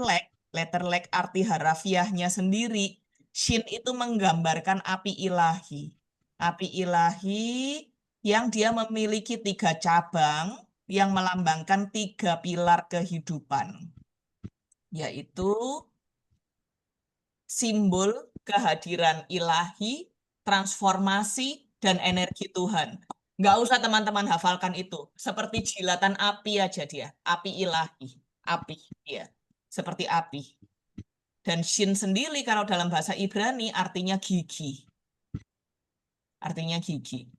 leg arti harafiahnya sendiri, shin itu menggambarkan api ilahi. Api ilahi yang dia memiliki 3 cabang yang melambangkan 3 pilar kehidupan. Yaitu simbol kehadiran ilahi, transformasi, dan energi Tuhan. Nggak usah teman-teman hafalkan itu. Seperti jilatan api aja dia. Api ilahi. Api, ya. Seperti api. Dan shin sendiri kalau dalam bahasa Ibrani artinya gigi. artinya gigi.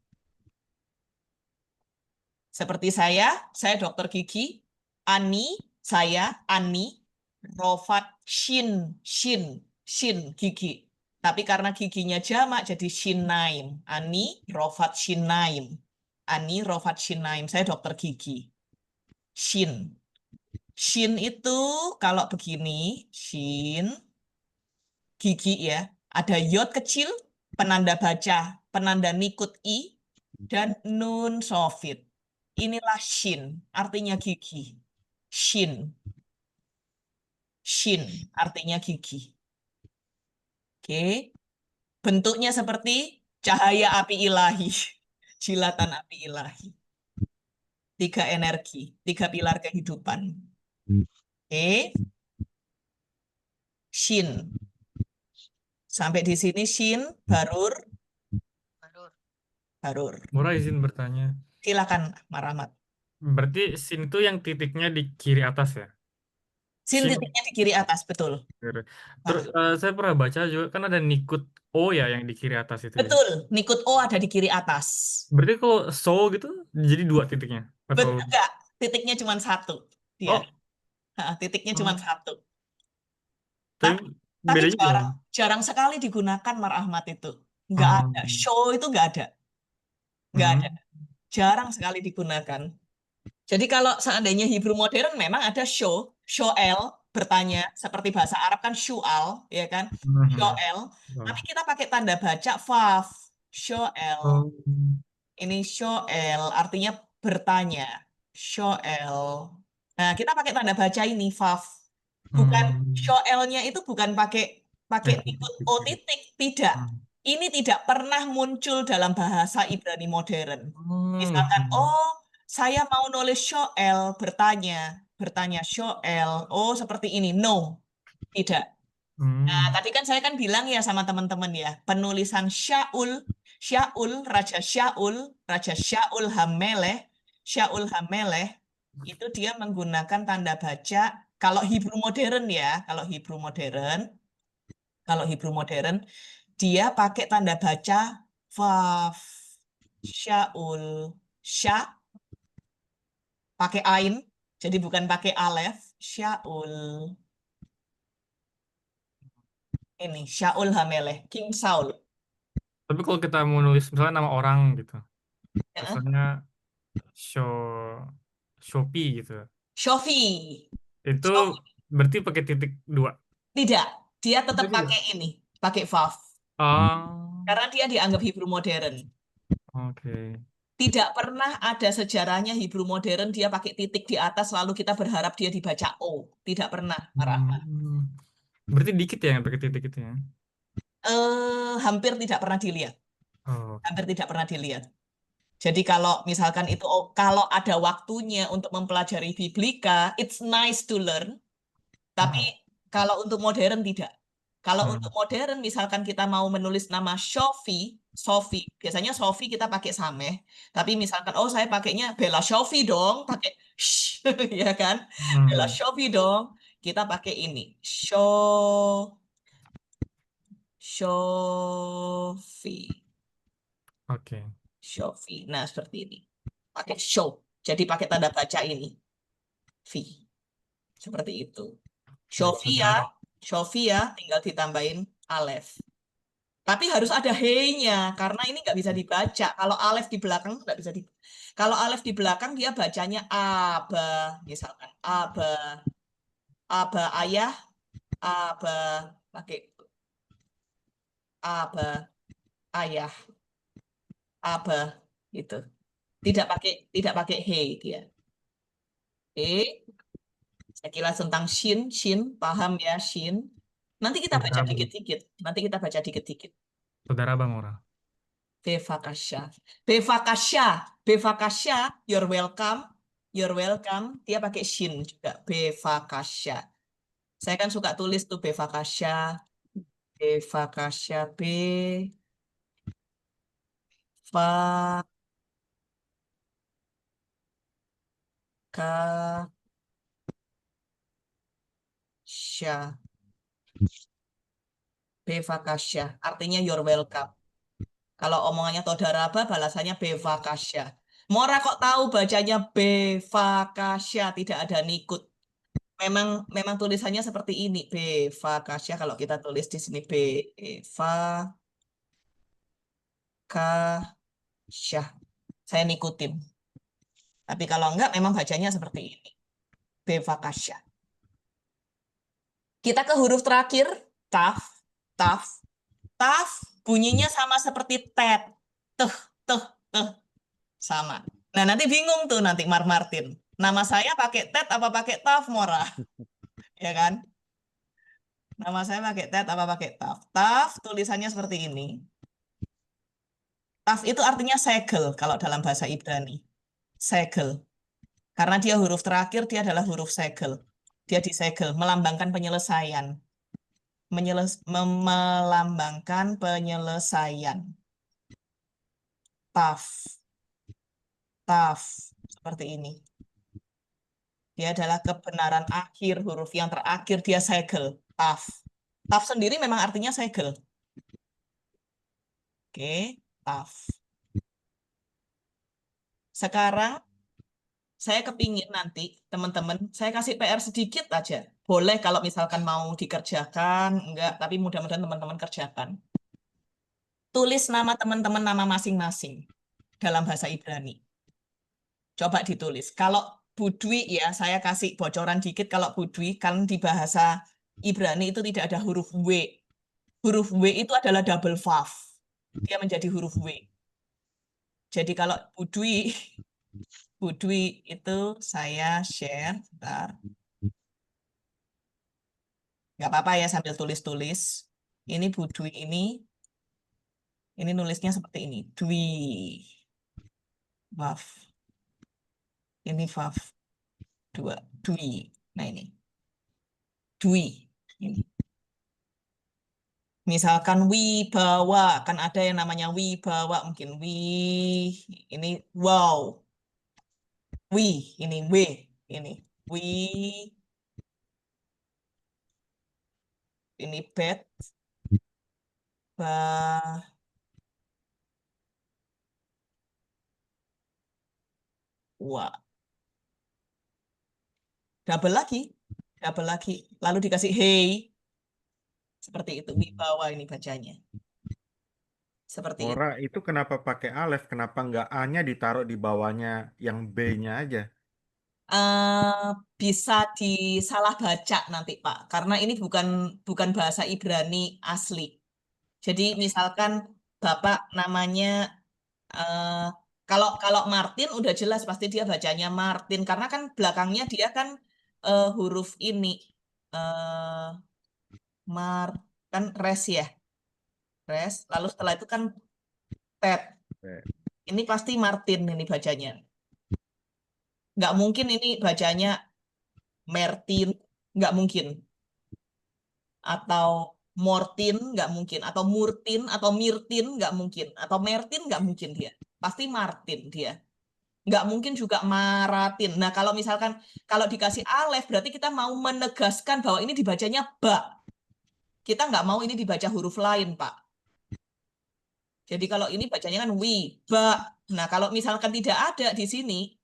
Seperti saya dokter gigi. Ani, saya, Ani. Rofat, shin, gigi. Tapi karena giginya jamak, jadi shinaim. Ani, Rofat, shinaim. Ani, Rofat, shinaim. Saya dokter gigi. Shin. Shin itu kalau begini, shin, gigi ya. Ada yod kecil, penanda baca, penanda nikut i, dan nun sofit. Inilah shin, artinya gigi. Shin. Shin, artinya gigi. Oke. Bentuknya seperti cahaya api ilahi. Jilatan api ilahi. 3 energi, 3 pilar kehidupan. Oke. Shin. Sampai di sini shin, barur. Murah izin bertanya. Silakan, Maramat. Berarti sin itu yang titiknya di kiri atas ya? Sin Shin. titiknya di kiri atas, betul. Terus saya pernah baca juga kan ada nikut O ya yang di kiri atas itu ya. Betul, nikut O ada di kiri atas. Berarti kalau so gitu jadi 2 titiknya atau Enggak, titiknya cuma 1. Dia. oh, Titiknya cuma 1. tapi Tapi bedanya gimana? jarang sekali digunakan Mar Ahmad itu. Enggak ada. Show itu enggak ada. Enggak ada. Jarang sekali digunakan. Jadi kalau seandainya Hebrew modern memang ada shoel, bertanya, seperti bahasa Arab kan shu'al, ya kan? Shoel. Tapi kita pakai tanda baca vav. Shoel. Ini shoel, artinya bertanya. Shoel. Nah, kita pakai tanda baca ini, vav. Bukan shoelnya itu bukan pakai nikut o titik, tidak. Ini tidak pernah muncul dalam bahasa Ibrani modern. Misalkan, oh saya mau nulis shoel, bertanya shoel, oh seperti ini, no, tidak. Nah, tadi kan saya kan bilang ya sama teman-teman ya, penulisan Syaul, Raja Syaul Hameleh, itu dia menggunakan tanda baca, kalau Hebrew modern ya, kalau Hebrew modern, dia pakai tanda baca vav, Syaul, Sya, pakai ain, jadi bukan pakai alef, Syaul. Ini Syaul Hameleh, King Saul. Tapi kalau kita mau nulis misalnya nama orang gitu, misalnya Shopee gitu, Shofi. itu berarti pakai titik 2. Tidak, dia tetap Tidak. pakai ini, pakai vav. Karena dia dianggap Hebrew modern. Oke. Tidak pernah ada sejarahnya Hebrew modern dia pakai titik di atas lalu kita berharap dia dibaca O. Tidak pernah, Rahmat. Berarti dikit ya yang pakai titik itu ya? Hampir tidak pernah dilihat. Oh. Hampir tidak pernah dilihat. Jadi kalau misalkan itu, kalau ada waktunya untuk mempelajari Biblika, it's nice to learn. Tapi kalau untuk modern tidak. Kalau untuk modern, misalkan kita mau menulis nama Sophie, biasanya Sophie kita pakai sameh. Tapi misalkan, oh saya pakainya Bella Sophie dong, pakai sh, ya kan? Bella Sophie dong, kita pakai ini, Sophie. Oke. Sophie. Nah, seperti ini. Pakai show. Jadi pakai tanda baca ini. V. Seperti itu. Sophia tinggal ditambahin alef. Tapi harus ada he-nya karena ini nggak bisa dibaca. Kalau alef di belakang nggak bisa dibaca. Kalau alef di belakang dia bacanya aba, misalkan aba, ayah, aba, pakai aba, ayah, aba, gitu. Tidak pakai he dia. Sekilas tentang shin, paham ya shin. Nanti kita baca dikit-dikit. Saudara Bang Ora. Bevakasya, you're welcome. Dia pakai shin juga. Bevakasya. Saya kan suka tulis tuh bevakasya. Bevakasya. Artinya you're welcome. Kalau omongannya Todaraba, balasannya Bevakasya. Mora kok tahu bacanya Bevakasya, tidak ada nikut. Memang tulisannya seperti ini, Bevakasya. Kalau kita tulis di sini Bevakasya. Saya nikutin. Tapi kalau enggak, memang bacanya seperti ini. Bevakasya. Kita ke huruf terakhir, taf, taf. Taf bunyinya sama seperti tet. Tuh, tuh, tuh. Sama. Nah, nanti bingung tuh nanti Martin. Nama saya pakai tet apa pakai taf, Mora? Ya kan? Nama saya pakai tet apa pakai taf? Taf tulisannya seperti ini. Taf itu artinya segel kalau dalam bahasa Ibrani. Segel. Karena dia huruf terakhir, dia adalah huruf segel. Dia disegel, melambangkan penyelesaian. Melambangkan penyelesaian. Taf. Taf. Seperti ini. Dia adalah kebenaran akhir, huruf yang terakhir, dia segel. Taf. Taf sendiri memang artinya segel. Oke, taf. Sekarang saya kepingin nanti, teman-teman, saya kasih PR sedikit aja. Boleh kalau misalkan mau dikerjakan, enggak, tapi mudah-mudahan teman-teman kerjakan. Tulis nama teman-teman, nama masing-masing dalam bahasa Ibrani. Coba ditulis. Kalau Budwi ya, saya kasih bocoran dikit kalau Budwi, kan di bahasa Ibrani itu tidak ada huruf W. Huruf W itu adalah double vav. Dia menjadi huruf W. Jadi kalau Budwi itu saya share. Bentar. Nggak apa-apa ya sambil tulis-tulis. Ini Budwi ini nulisnya seperti ini. Dwi. Vav. Ini vav. 2. Dwi. Nah ini. Dwi. Ini. Misalkan wibawa, kan ada yang namanya wibawa, mungkin ini wow. Ini ini ini bed, wa. Double lagi, lalu dikasih hey, seperti itu, wibawa ini bacanya. Seperti itu. Mora, itu kenapa pakai alef? Kenapa nggak A-nya ditaruh di bawahnya yang B-nya aja? Bisa disalah baca nanti Pak, karena ini bukan bahasa Ibrani asli. Jadi misalkan Bapak namanya kalau Martin udah jelas pasti dia bacanya Martin karena kan belakangnya dia kan huruf ini kan res ya, res. Lalu setelah itu kan tet. Ini pasti Martin ini bacanya. Nggak mungkin ini bacanya Mertin, nggak mungkin. Atau Mortin, nggak mungkin. Atau Murtin, atau Mirtin, nggak mungkin. Atau Mertin, nggak mungkin dia. Pasti Martin dia. Nggak mungkin juga Maratin. Nah, kalau misalkan, kalau dikasih alef, berarti kita mau menegaskan bahwa ini dibacanya ba. Kita nggak mau ini dibaca huruf lain, Pak. Jadi kalau ini bacanya kan wi, ba. Nah, kalau misalkan tidak ada di sini,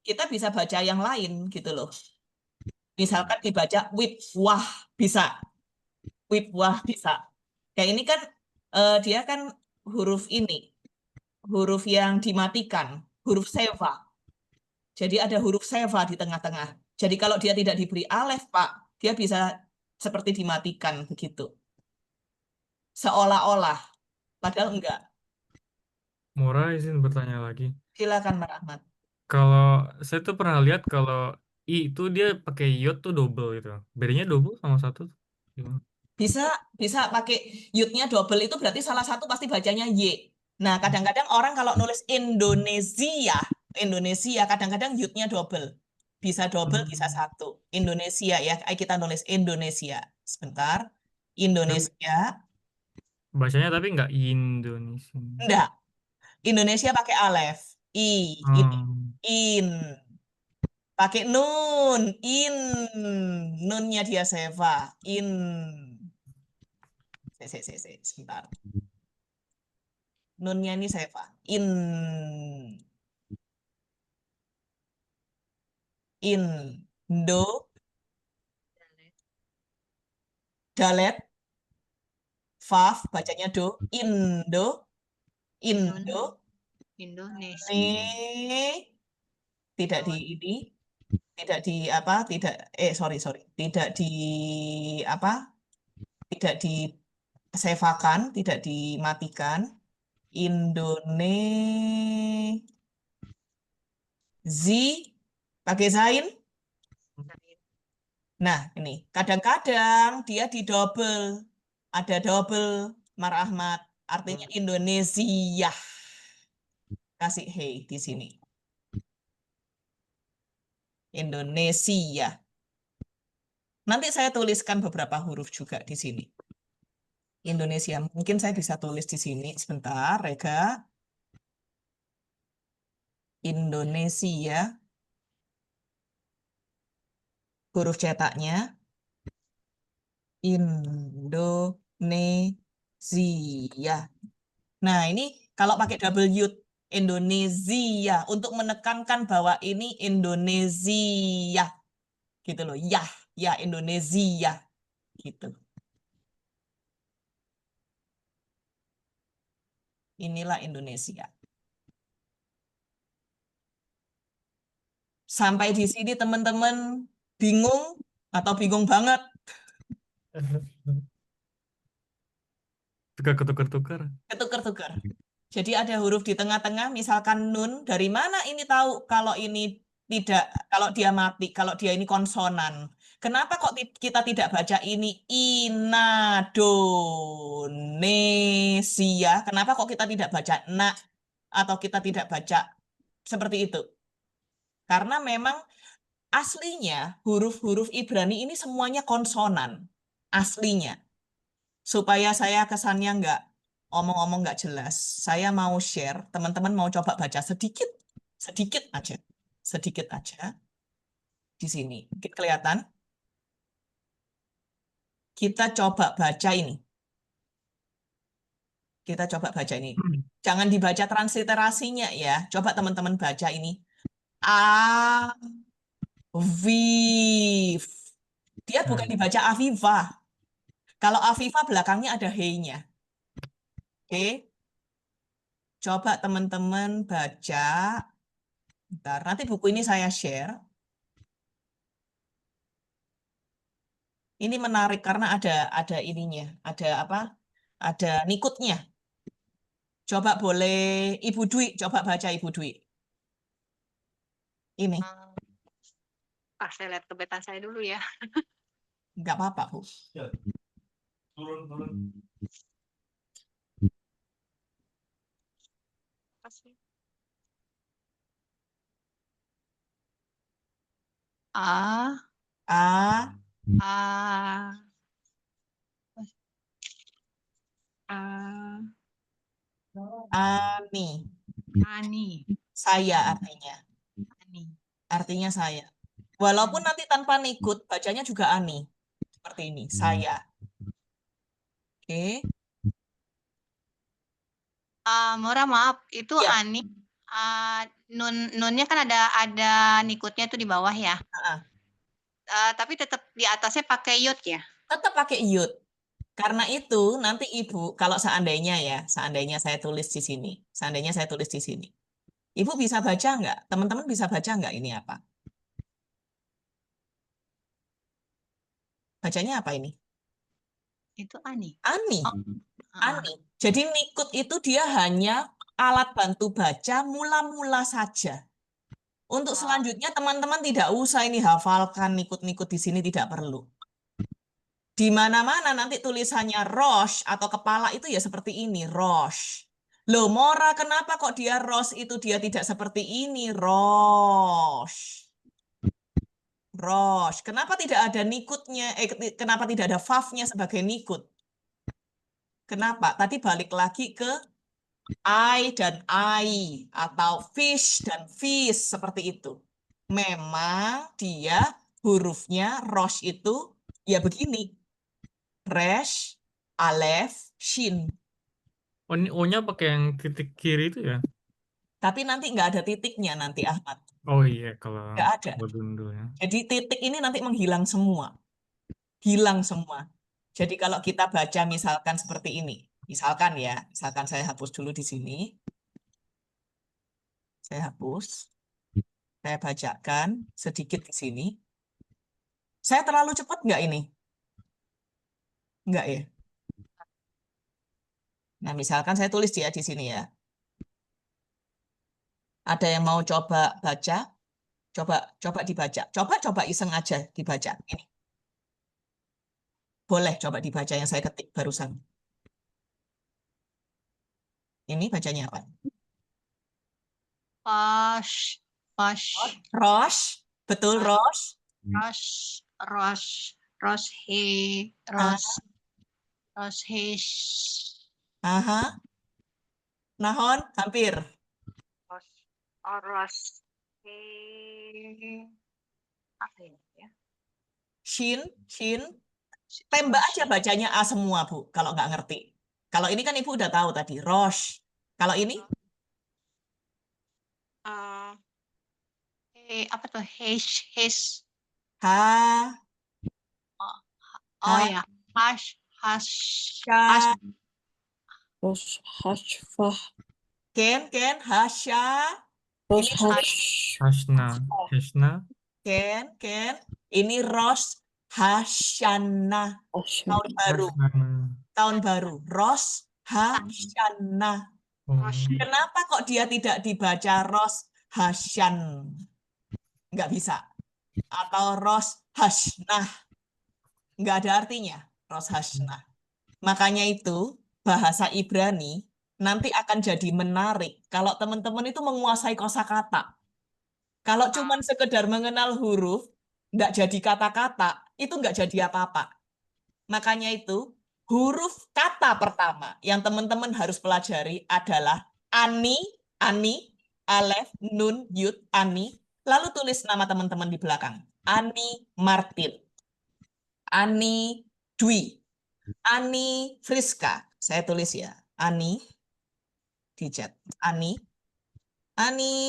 kita bisa baca yang lain gitu loh. Misalkan dibaca wip wah bisa. Wip wah bisa. Kayak ini kan dia kan huruf ini. Huruf yang dimatikan, huruf seva. Jadi ada huruf seva di tengah-tengah. Jadi kalau dia tidak diberi alef, Pak, dia bisa seperti dimatikan begitu. Seolah-olah. Padahal enggak. Mora izin bertanya lagi. Silakan, Mbak Ahmad. Kalau saya tuh pernah lihat kalau I itu dia pakai yod tuh double gitu. Bedanya double sama satu tuh gimana? Bisa pakai yudnya double itu berarti salah satu pasti bacanya Y. Nah, kadang-kadang orang kalau nulis Indonesia kadang-kadang yudnya double. Bisa double, bisa satu. Indonesia ya, kita nulis Indonesia. Sebentar. Indonesia. Bacanya tapi nggak Indonesia. Enggak. Indonesia pakai alef. Ini. In. Pakai nun. In. Nunnya dia seva. In. Sebentar. Nunnya ini seva. Indo, dalet, faf, bacanya do, Indo, Indonesia. ne, tidak di ini, tidak di apa, tidak, sorry, tidak di apa, tidak disevakan, tidak dimatikan. Pakai zain. Nah, ini kadang-kadang dia di double, ada double, Mar Ahmad, artinya Indonesia. Kasih hey di sini. Indonesia. Nanti saya tuliskan beberapa huruf juga di sini. Indonesia. Mungkin saya bisa tulis di sini sebentar, Rega. Indonesia. Huruf cetaknya Indonesia. Nah, ini kalau pakai W Indonesia untuk menekankan bahwa ini Indonesia. Gitu loh. Ya Indonesia. Gitu. Inilah Indonesia. Sampai di sini teman-teman bingung atau bingung banget? Suka ketukar-tukar. Ketukar-tukar. Jadi ada huruf di tengah-tengah, misalkan nun. Dari mana ini tahu kalau ini tidak, kalau dia mati, kalau dia ini konsonan? Kenapa kok kita tidak baca ini Indonesia? Kenapa kok kita tidak baca na atau kita tidak baca seperti itu? Karena memang aslinya huruf-huruf Ibrani ini semuanya konsonan. Aslinya. Supaya saya kesannya nggak omong-omong nggak jelas, saya mau share, teman-teman mau coba baca sedikit aja di sini. Kelihatan? Kita coba baca ini. Jangan dibaca transliterasinya ya. Coba teman-teman baca ini. Afif. Dia bukan dibaca Afifah. Kalau Afifah belakangnya ada he-nya. Oke. Coba teman-teman baca. Bentar, nanti buku ini saya share. Ini menarik karena ada ininya, ada apa? Ada nikutnya. Coba boleh Ibu Dwi, coba baca Ibu Dwi. Ini, Saya lihat kebetan saya dulu ya. nggak apa-apa, Bu. Turun. A, A, A, A, Ani. Ani, Saya artinya. Ani. Artinya saya. Walaupun nanti tanpa nikut, bacanya juga Ani. Seperti ini, saya. Oke. Mora maaf, itu Iya. Ani. Nunnya kan ada nikutnya tuh di bawah ya. Ah. Tapi tetap di atasnya pakai yod ya. Tetap pakai yud. Karena itu nanti Ibu, kalau seandainya saya tulis di sini. Seandainya saya tulis di sini. Ibu bisa baca nggak? Teman-teman bisa baca nggak ini apa? Bacanya apa ini? Itu Ani. Ani. Oh. Ani. Jadi nikut itu dia hanya alat bantu baca mula-mula saja. Untuk selanjutnya teman-teman tidak usah ini hafalkan nikut-nikut di sini, tidak perlu. Di mana-mana nanti tulisannya Rosh atau kepala itu ya seperti ini, Rosh. Loh, Mora, kenapa kok dia Rosh itu dia tidak seperti ini, Rosh. Rosh. Kenapa tidak ada nikutnya, kenapa tidak ada fafnya sebagai nikut? Kenapa? Tadi balik lagi ke I dan I, atau fish dan fish, seperti itu. Memang dia hurufnya Rosh itu ya begini. Resh, Alef, Shin. Oh, ini O-nya pakai yang titik kiri itu ya? Tapi nanti nggak ada titiknya nanti Ahmad. Oh iya, kalau Nggak ada. gundul ya. Jadi titik ini nanti menghilang semua. Hilang semua. Jadi kalau kita baca misalkan seperti ini. Misalkan ya, misalkan saya hapus dulu di sini. Saya hapus. Saya bacakan sedikit di sini. Saya terlalu cepat nggak ini? Nggak ya? Nah, misalkan saya tulis ya di sini ya. Ada yang mau coba baca? Coba dibaca. Coba iseng aja dibaca. Ini. Boleh coba dibaca yang saya ketik barusan. Ini bacanya apa? Rosh, Rosh, Rosh. Betul, Rosh. Rosh, Rosh, Rosh, Rosh, Aha. Nahon, hampir. Rosh, apa ya? Shin. Tembak aja bacanya A semua, Bu, kalau nggak ngerti. Kalau ini kan Ibu udah tahu tadi, Rosh. Kalau ini? Apa tuh? Hesh. Ha. Oh Ha. ya, hash, Sha. Terus hashfah. Ken. Hasya. Terus Ini Hashna. Ken. Ini Rosh Hasyana. Tahun baru. Tahun baru. Rosh Hasyana. Oh. Kenapa kok dia tidak dibaca Rosh Hasyan? Nggak bisa. Atau Rosh Hasnah. Nggak ada artinya. Rosh Hasnah. Makanya itu bahasa Ibrani nanti akan jadi menarik kalau teman-teman itu menguasai kosakata. Kalau cuman sekedar mengenal huruf, nggak jadi kata-kata, itu nggak jadi apa-apa. Makanya itu, huruf kata pertama yang teman-teman harus pelajari adalah ani, alef, nun, yud, ani. Lalu tulis nama teman-teman di belakang. Ani Martin. Ani Dwi. Ani Friska. Saya tulis ya. Ani. Di chat. Ani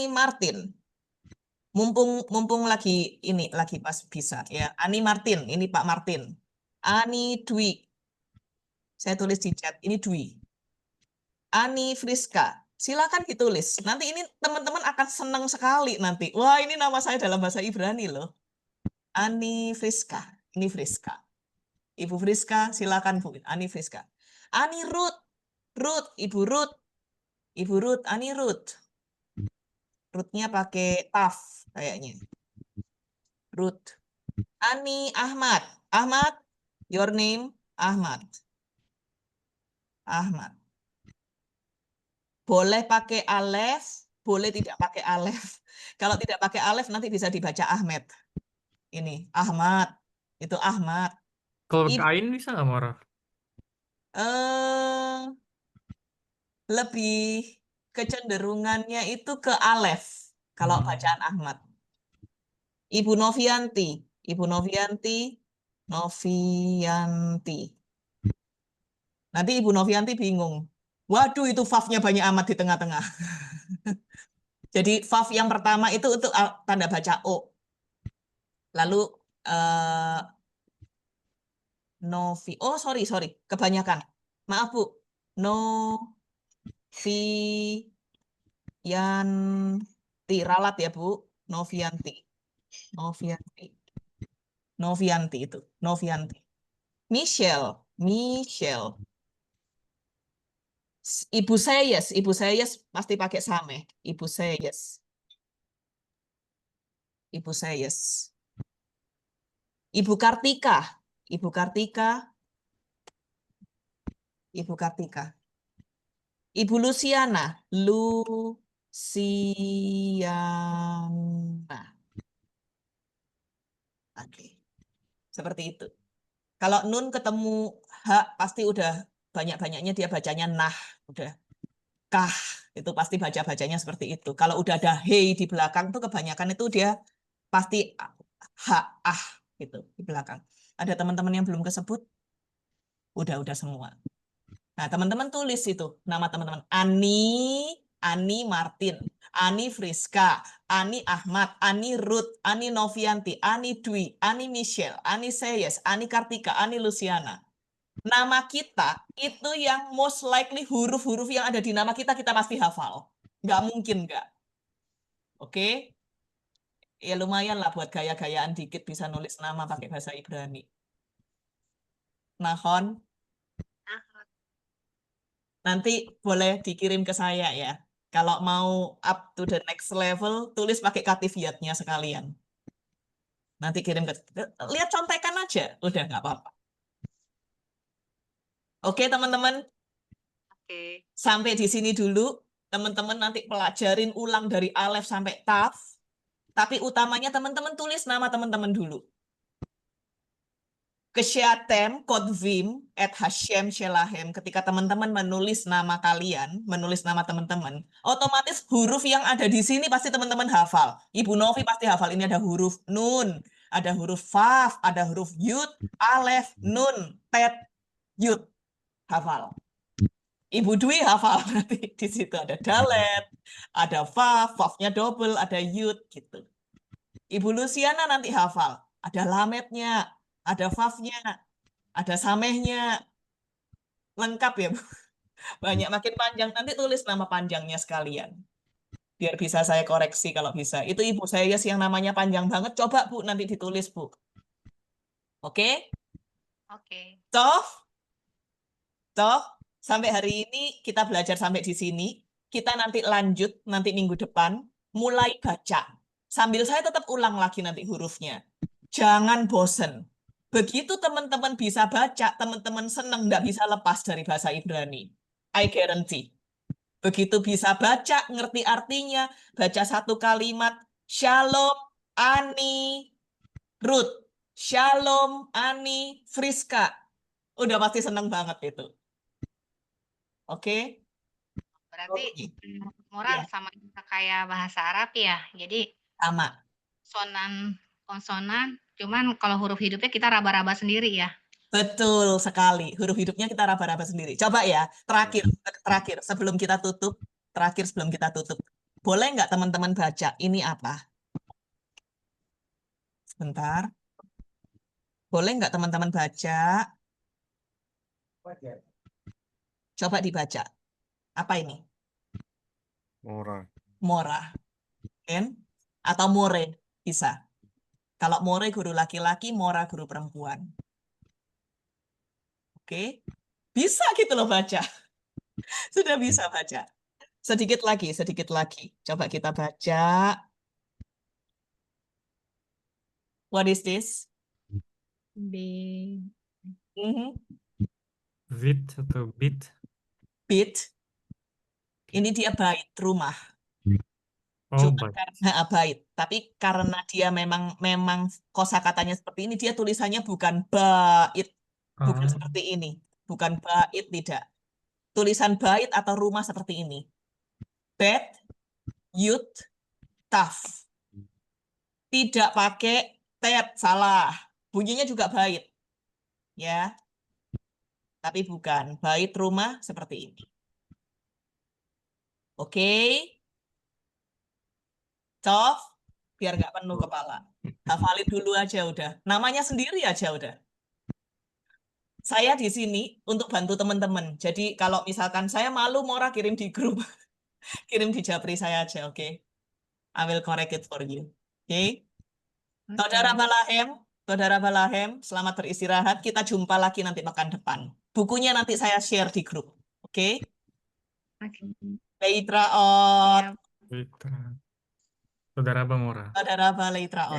Martin. Mumpung lagi pas bisa ya. Ani Martin, ini Pak Martin. Ani Dwi. Saya tulis di chat, ini Dwi. Ani Friska. Silakan ditulis. Nanti ini teman-teman akan senang sekali nanti. Wah, ini nama saya dalam bahasa Ibrani loh. Ani Friska. Ini Friska. Ibu Friska, silakan Bu. Ani Friska. Ani Ruth. Ibu Ruth. Ani Ruth. Ruth-nya pakai taf kayaknya. Ruth. Ani Ahmad. Your name Ahmad. Boleh pakai alef, boleh tidak pakai alef. Kalau tidak pakai alef nanti bisa dibaca Ahmed. Ini Ahmad, itu Ahmad. Kalau kain bisa nggak Mara? Lebih kecenderungannya itu ke alef kalau bacaan Ahmad. Ibu Novianti. Nanti Ibu Novianti bingung. Waduh, itu faf-nya banyak amat di tengah-tengah. Jadi faf yang pertama itu untuk tanda baca O. Lalu Novi. Oh, sorry. Kebanyakan. Maaf, Bu. Novianti. Ralat ya, Bu. Novianti itu. Novianti. Michelle. Ibu Sayes pasti pakai same. Ibu Sayes. Ibu Kartika. Ibu Luciana. Oke. Seperti itu. Kalau nun ketemu H pasti udah banyak-banyaknya dia bacanya nah, udah kah, itu pasti bacanya seperti itu. Kalau udah ada hei di belakang tuh kebanyakan itu dia pasti gitu di belakang. Ada teman-teman yang belum kesebut? Udah semua. Nah, teman-teman tulis itu nama teman-teman. Ani Martin, Ani Friska, Ani Ahmad, Ani Ruth, Ani Novianti, Ani Dwi, Ani Michelle, Ani Seyes, Ani Kartika, Ani Luciana. Nama kita itu yang most likely huruf-huruf yang ada di nama kita pasti hafal. Nggak mungkin nggak. Oke? Ya lumayan lah buat gaya-gayaan dikit bisa nulis nama pakai bahasa Ibrani. Nahon, nanti boleh dikirim ke saya ya. Kalau mau up to the next level, tulis pakai katifiyatnya sekalian. Nanti kirim ke... Lihat contekan aja, udah nggak apa-apa. Oke teman-teman, Oke. sampai di sini dulu. Teman-teman nanti pelajarin ulang dari alef sampai taf. Tapi utamanya teman-teman tulis nama teman-teman dulu. Kesyatem, Kodvim, Hashem, Shelahem. Ketika teman-teman menulis nama kalian, menulis nama teman-teman, otomatis huruf yang ada di sini pasti teman-teman hafal. Ibu Novi pasti hafal. Ini ada huruf Nun, ada huruf Faf, ada huruf Yud, Alef, Nun, Tet, Yud. Hafal. Ibu Dwi hafal. Nanti di situ ada Dalet, ada Faf, Fafnya double, ada Yud, gitu. Ibu Luciana nanti hafal. Ada Lametnya, ada Fafnya, ada Samehnya. Lengkap ya, Bu. Banyak makin panjang. Nanti tulis nama panjangnya sekalian. Biar bisa saya koreksi kalau bisa. Itu ibu saya yang namanya panjang banget. Coba, Bu, nanti ditulis, Bu. Oke? Oke. Toh, sampai hari ini kita belajar sampai di sini. Kita nanti lanjut, nanti minggu depan, mulai baca. Sambil saya tetap ulang lagi nanti hurufnya. Jangan bosen. Begitu teman-teman bisa baca, teman-teman senang, nggak bisa lepas dari bahasa Ibrani. I guarantee. Begitu bisa baca, ngerti artinya, baca satu kalimat, Shalom, Ani, Ruth. Shalom, Ani, Friska. Udah pasti senang banget itu. Oke? Berarti Oke. Mora Ya. sama kayak bahasa Arab ya. Jadi Sama. sonan, konsonan, cuman kalau huruf hidupnya kita raba-raba sendiri ya. Betul sekali. Huruf hidupnya kita raba-raba sendiri. Coba ya, terakhir sebelum kita tutup, boleh nggak teman-teman baca ini apa? Sebentar. Boleh nggak teman-teman baca? Coba dibaca. Apa ini? Mora. Mora. Kan? Atau more bisa. Kalau more guru laki-laki, mora guru perempuan. Oke? Bisa gitu loh baca. Sudah bisa baca. Sedikit lagi. Coba kita baca. What is this? B. Bit atau bit. Bit. Ini dia bait, rumah. Oh, Cuma baik. karena bait. Tapi karena dia memang kosakatanya seperti ini, dia tulisannya bukan bait. Bukan seperti ini. Bukan bait, tidak. Tulisan bait atau rumah seperti ini. Bet, yud, taf. Tidak pakai tet, salah. Bunyinya juga bait. Ya. Tapi bukan. Bait rumah seperti ini. Oke. Cof, biar nggak penuh kepala. Hafalin dulu aja udah. Namanya sendiri aja udah. Saya di sini untuk bantu teman-teman. Jadi kalau misalkan saya malu, Mora kirim di grup. Kirim di Japri saya aja, oke? I will correct it for you. Oke? Saudara Balahem, selamat beristirahat. Kita jumpa lagi nanti pekan depan. Bukunya nanti saya share di grup. Oke? Oke. Leitraot. Siap. Saudara Bang Mora. Saudara Leitraot.